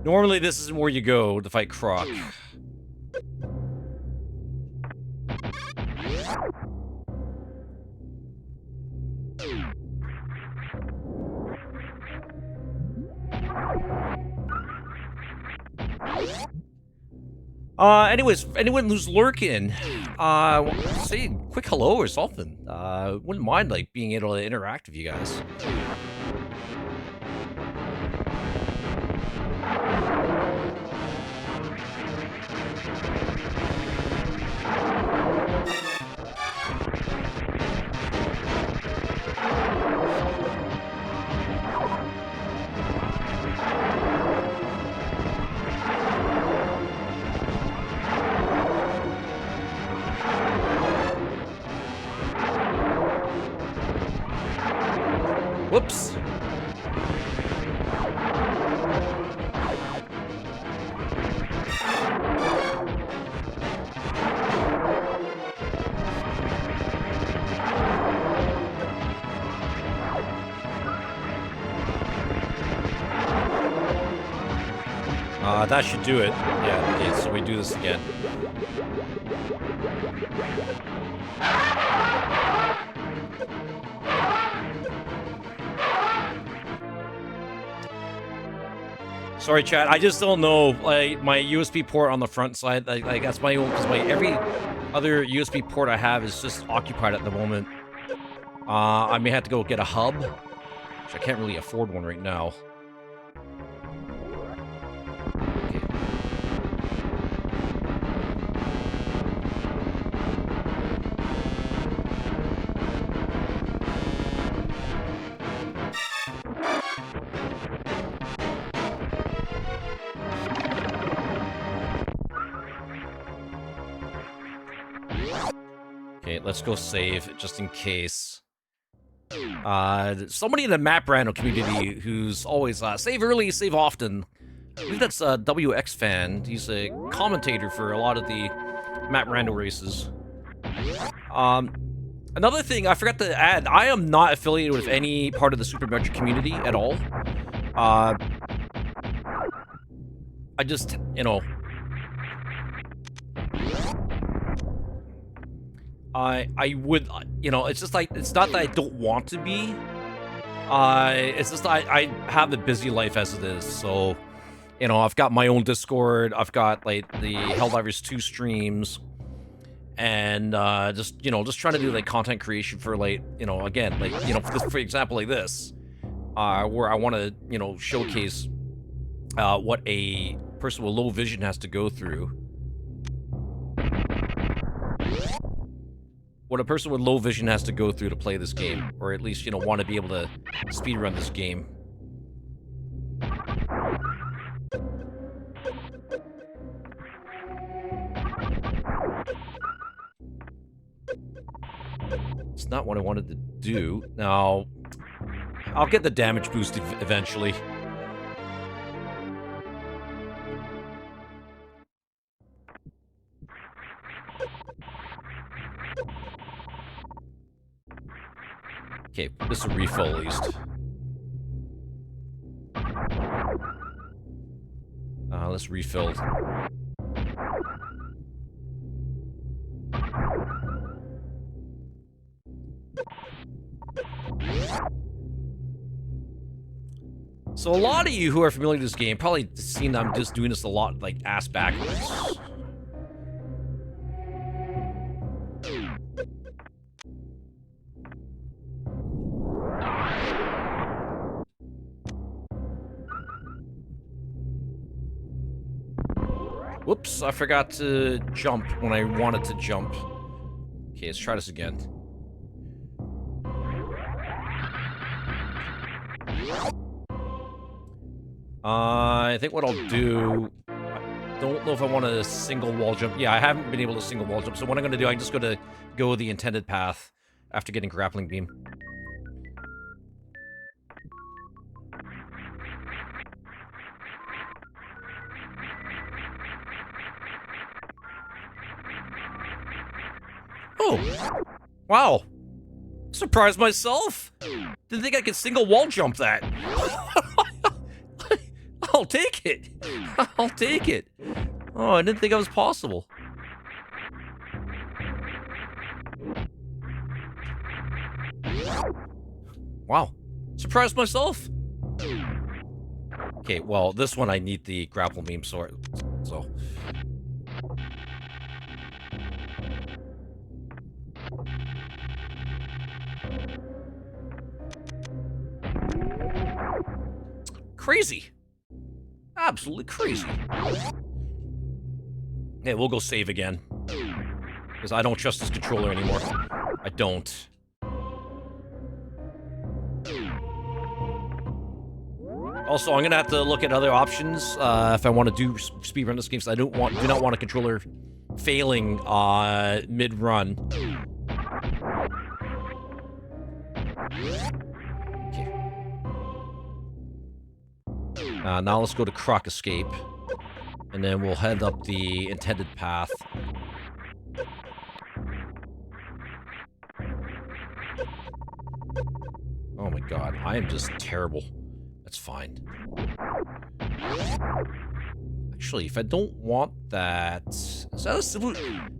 Normally, this isn't where you go to fight Croc. Anyways, anyone who's lurking, say a quick hello or something. Wouldn't mind, like, being able to interact with you guys. Whoops. That should do it. Yeah, okay, so we do this again. Sorry, chat. I just don't know. Like, my USB port on the front side, like that's my own, because every other USB port I have is just occupied at the moment. I may have to go get a hub, which I can't really afford one right now. Okay, let's go save, just in case. Somebody in the map random community who's always, save early, save often. I believe that's WX Fan. He's a commentator for a lot of the Map Rando races. Another thing I forgot to add, I am not affiliated with any part of the Super Metroid community at all. I just, you know... I would, you know, it's just like, it's not that I don't want to be. It's just I have a busy life as it is, so... You know, I've got my own Discord, I've got, like, the Helldivers 2 streams, and, just, you know, just trying to do, like, content creation for, like, you know, again, like, you know, for example, like this, where I want to, you know, showcase, what a person with low vision has to go through. What a person with low vision has to go through to play this game, or at least, you know, want to be able to speedrun this game. It's not what I wanted to do. Now, I'll get the damage boost eventually. Okay, this is a refill at least. Let's refill. So a lot of you who are familiar with this game probably seen that I'm just doing this a lot, like, ass backwards. Whoops, I forgot to jump when I wanted to jump. Okay, let's try this again. I think what I'll do... I don't know if I want a single wall jump. Yeah, I haven't been able to single wall jump, so what I'm going to do, I'm just going to go the intended path after getting grappling beam. Oh! Wow! Surprised myself! Didn't think I could single wall jump that. I'll take it. I'll take it. Oh, I didn't think that was possible. Wow. Surprised myself. Okay, well, this one I need the grapple beam sword, so... Crazy. Absolutely crazy. Yeah, we'll go save again. Because I don't trust this controller anymore. I don't. Also, I'm gonna have to look at other options if I want to do speedrun this game. So I do not want a controller failing mid-run. Now let's go to Croc Escape, and then we'll head up the intended path. Oh my god, I am just terrible. That's fine. Actually, if I don't want that... Is that a super...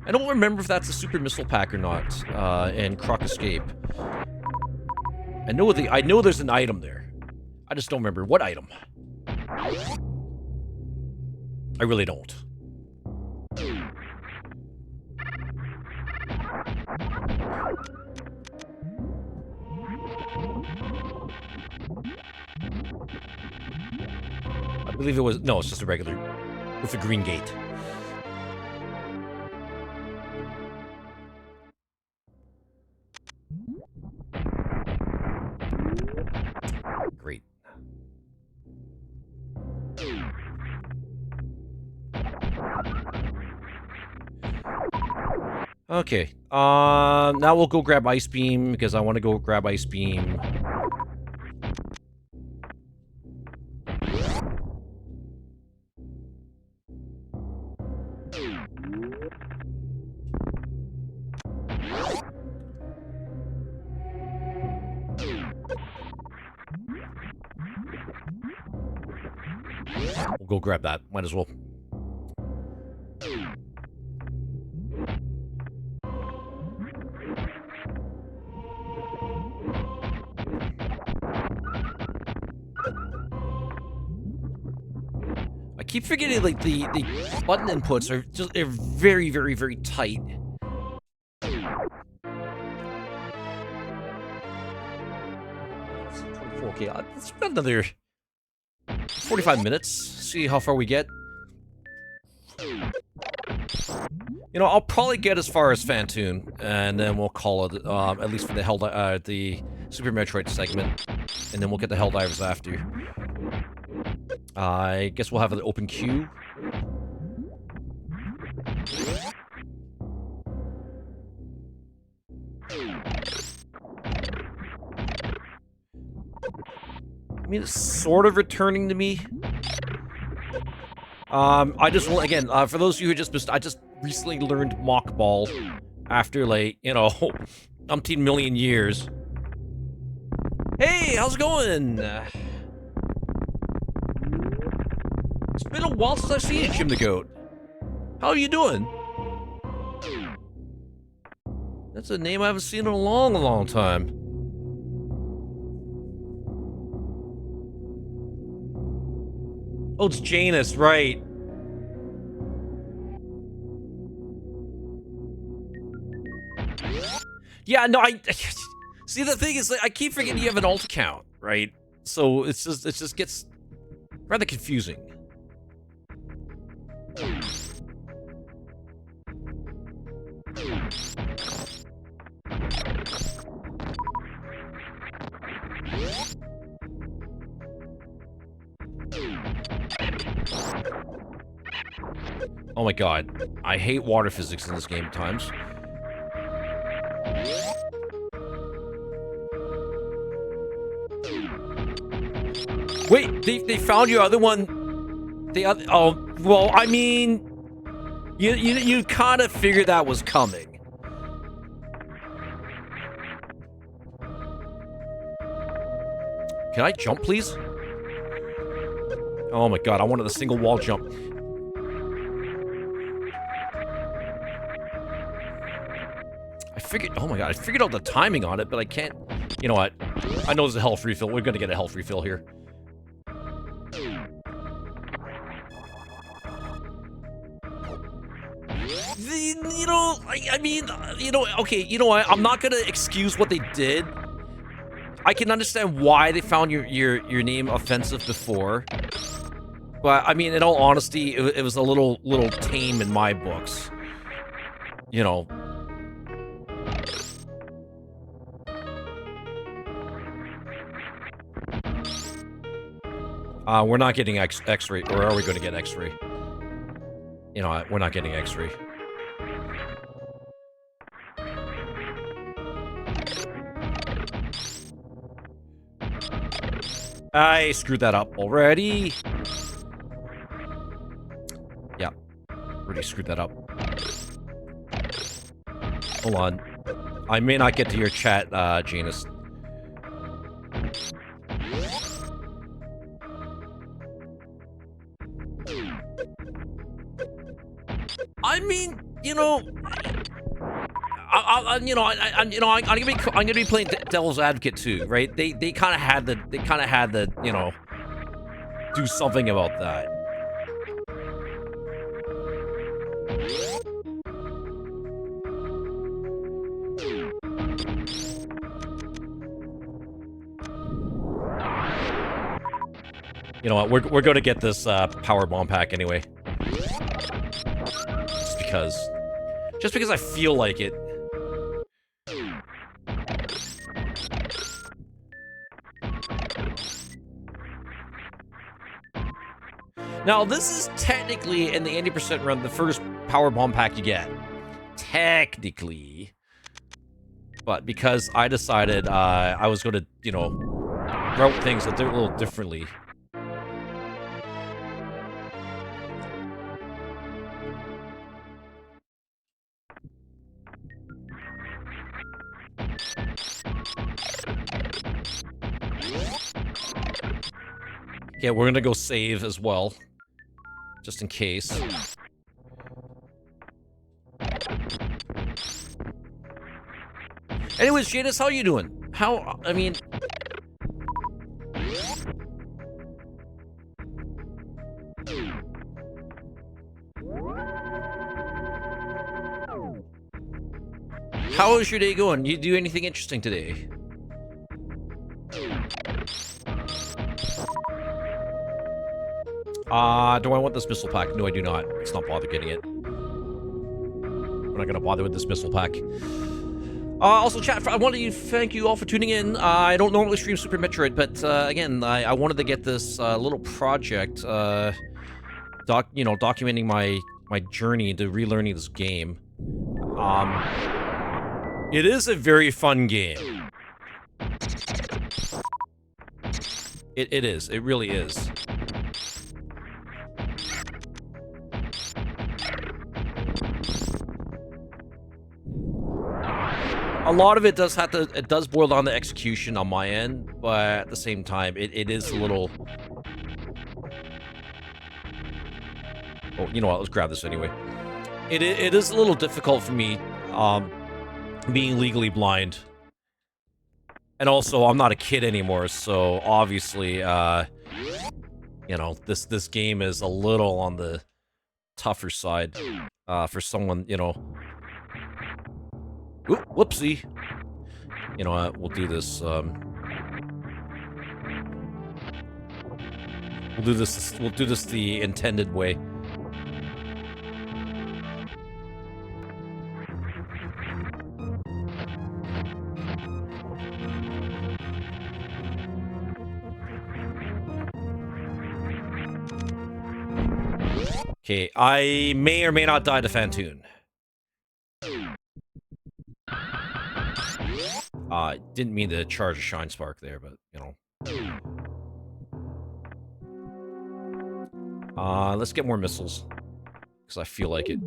I don't remember if that's a Super Missile Pack or not, in Croc Escape. I know there's an item there. I just don't remember what item. I really don't. I believe it was... No, it's just a regular... with a green gate. Great. Okay, now we'll go grab Ice Beam, because I want to go grab Ice Beam. I We'll go grab that. Might as well. I keep forgetting, like, the button inputs are just very, very, very tight. Okay, let's spend another 45 minutes. See how far we get. You know, I'll probably get as far as Phantoon, and then we'll call it, at least for the the Super Metroid segment, and then we'll get the Helldivers after. I guess we'll have an open queue. I mean, it's sort of returning to me. I just want, again, for those of you who just missed, I just recently learned Mock Ball after, like, you know, umpteen million years. Hey, how's it going? It's been a while since I've seen you, Jim the Goat. How are you doing? That's a name I haven't seen in a long, long time. Oh, it's Janus, right. Yeah, no, see, the thing is, like, I keep forgetting you have an alt account, right? So it just gets rather confusing. Oh my god, I hate water physics in this game at times. Wait, they found your other one. The other, oh, well, I mean, you kind of figured that was coming. Can I jump, please? Oh my god, I wanted a single wall jump. I figured, oh my god, I figured out the timing on it, but I can't. You know what? I know there's a health refill. We're gonna get a health refill here. You know, I mean, you know, okay, you know what? I'm not gonna excuse what they did. I can understand why they found your name offensive before. But, I mean, in all honesty, it was a little tame in my books. You know. We're not getting X-ray, or are we going to get X-ray? You know, we're not getting X-ray. I screwed that up already. Yeah, already screwed that up. Hold on. I may not get to your chat, Janus. I mean, you know, I'm gonna be playing devil's advocate too, right? They kind of had the, you know, do something about that. You know what? We're going to get this power bomb pack anyway. Just because I feel like it. Now, this is technically, in the 80% run, the first power bomb pack you get. Technically. But because I decided I was going to, you know, route things a little differently. Yeah, we're gonna go save as well. just in case. Anyways, Jadis, how you doing? I mean... How is your day going? You do anything interesting today? Do I want this missile pack? No, I do not. Let's not bother getting it. We're not gonna bother with this missile pack. Also, chat, I wanted to thank you all for tuning in. I don't normally stream Super Metroid, but again, I wanted to get this little project, documenting my journey into relearning this game. It is a very fun game. It is. It really is. A lot of it does boil down to execution on my end, but at the same time, it is a little... Oh, you know what? Let's grab this anyway. It is a little difficult for me, being legally blind. And also, I'm not a kid anymore, so obviously, you know, this game is a little on the tougher side, for someone, you know... Oop, whoopsie. You know what? We'll do this, we'll do this the intended way. Okay, I may or may not die to Fantoon. Didn't mean to charge a Shine Spark there, but, you know. Let's get more missiles. Because I feel like it.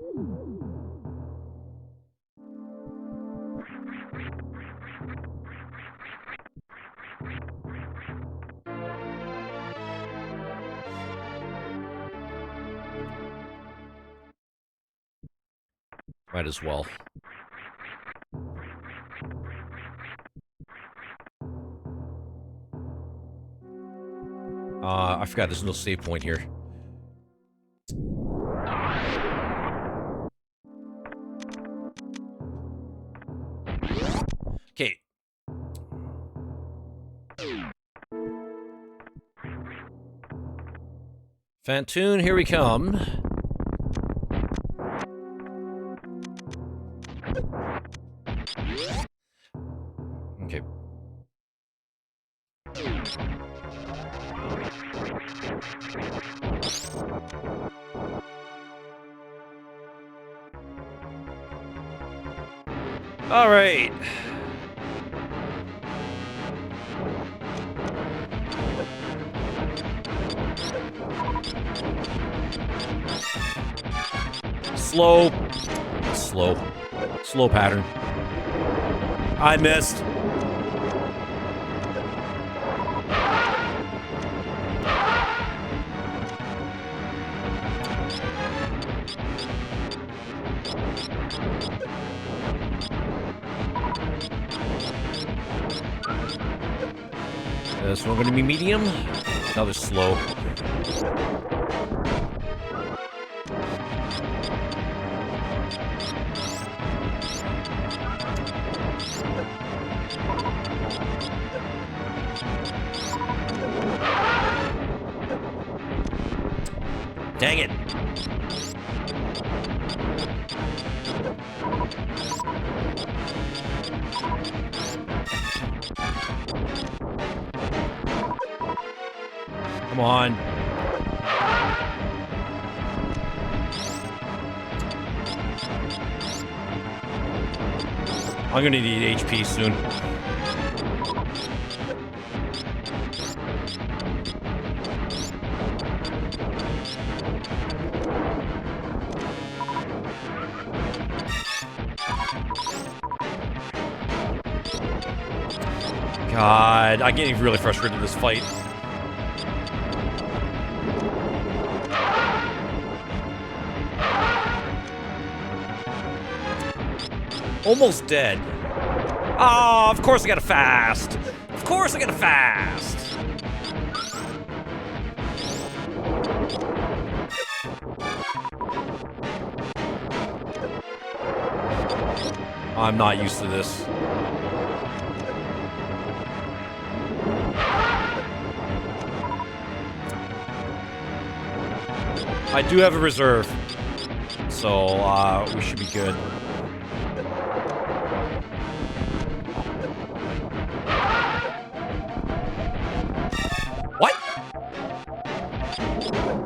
Might as well. I forgot there's no save point here. Okay. Fantoon, here we come. Okay. All right. Slow pattern. I missed. This one gonna be medium. Another slow. Dang it. Come on. I'm gonna need HP soon. God, I'm getting really frustrated with this fight. Almost dead. Oh, of course I gotta fast. Of course I gotta fast. I'm not used to this. I do have a reserve, so we should be good. What?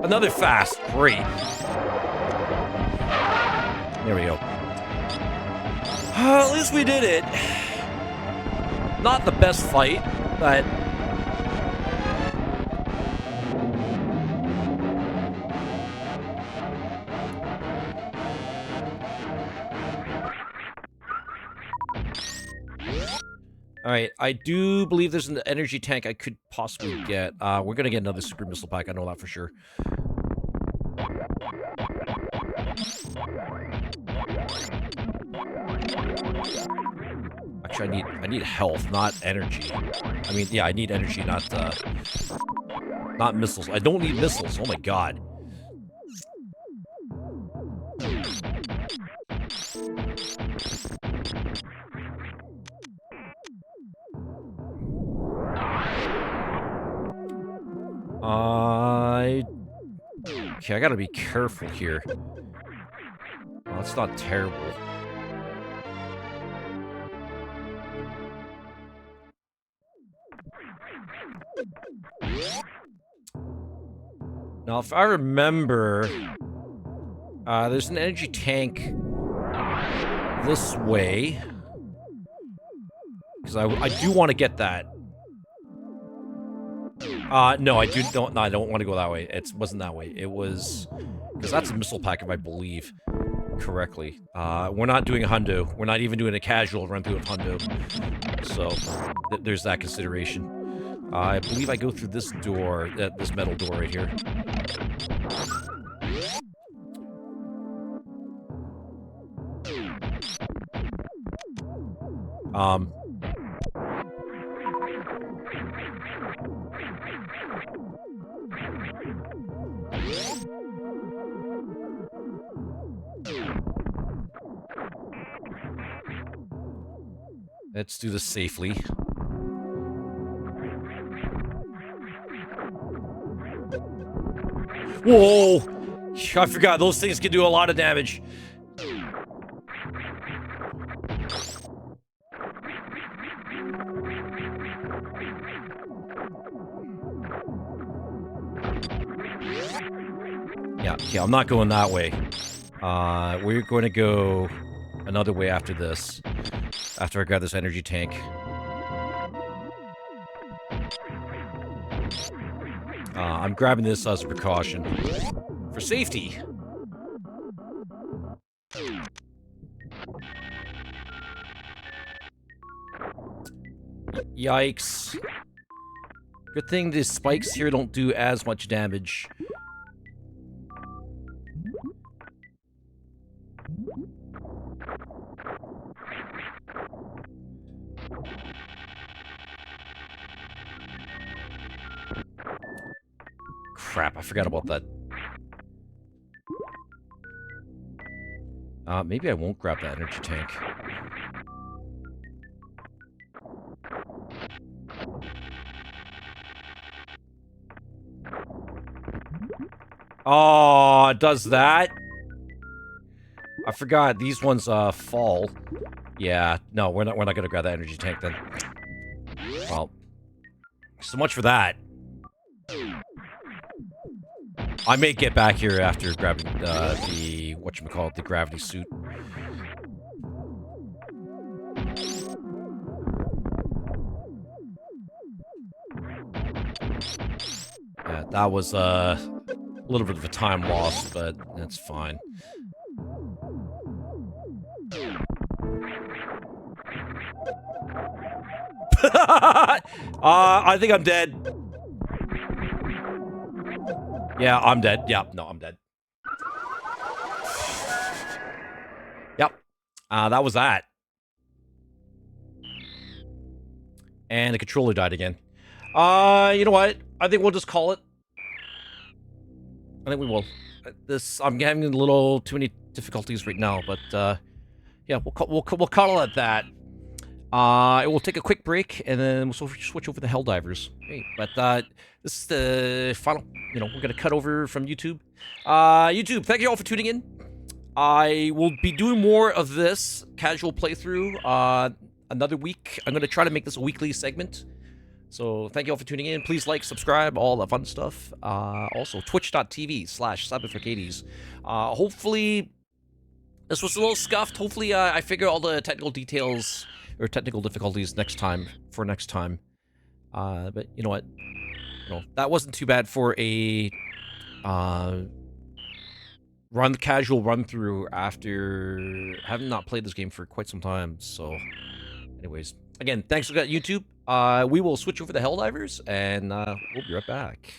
Another fast. Great. There we go. At least we did it. Not the best fight, but... Alright, I do believe there's an energy tank I could possibly get. We're gonna get another super missile pack, I know that for sure. Actually, I need health, not energy. I mean, yeah, I need energy, not missiles. I don't need missiles. Oh my god. Okay, I gotta be careful here. Well, that's not terrible. Now, if I remember, there's an energy tank this way. Because I do want to get that. No, I don't want to go that way. It wasn't that way. It was... Because that's a missile pack, if I believe correctly. We're not doing a hundo. We're not even doing a casual run through of hundo. So, there's that consideration. I believe I go through this door, this metal door right here. Let's do this safely. Whoa! I forgot, those things can do a lot of damage. Yeah, okay, I'm not going that way. We're going to go another way after this. After I grab this energy tank. I'm grabbing this as a precaution. For safety. Yikes. Good thing the spikes here don't do as much damage. Crap, I forgot about that. Maybe I won't grab that energy tank. Oh, it does that? I forgot, these ones, fall. Yeah, no, we're not gonna grab that energy tank then. Well, so much for that. I may get back here after grabbing the whatchamacallit, the gravity suit. Yeah, that was a little bit of a time loss, but that's fine. I think I'm dead. Yeah, I'm dead. Yeah, no, I'm dead. Yep. That was that. And the controller died again. You know what? I think we'll just call it. I think we will. I'm having a little too many difficulties right now, but yeah, we'll call it that. We'll take a quick break and then we'll switch over to Helldivers. Okay, but this is the final. You know, we're gonna cut over from YouTube. YouTube, thank you all for tuning in. I will be doing more of this casual playthrough another week. I'm gonna try to make this a weekly segment. So thank you all for tuning in. Please like, subscribe, all that fun stuff. Also, twitch.tv/cyberforcades. Hopefully, this was a little scuffed. Hopefully, I figure all the technical details or technical difficulties next time. But you know what? That wasn't too bad for a casual run through after having not played this game for quite some time. So, anyways, again, thanks for that, YouTube. We will switch over to Helldivers, and we'll be right back.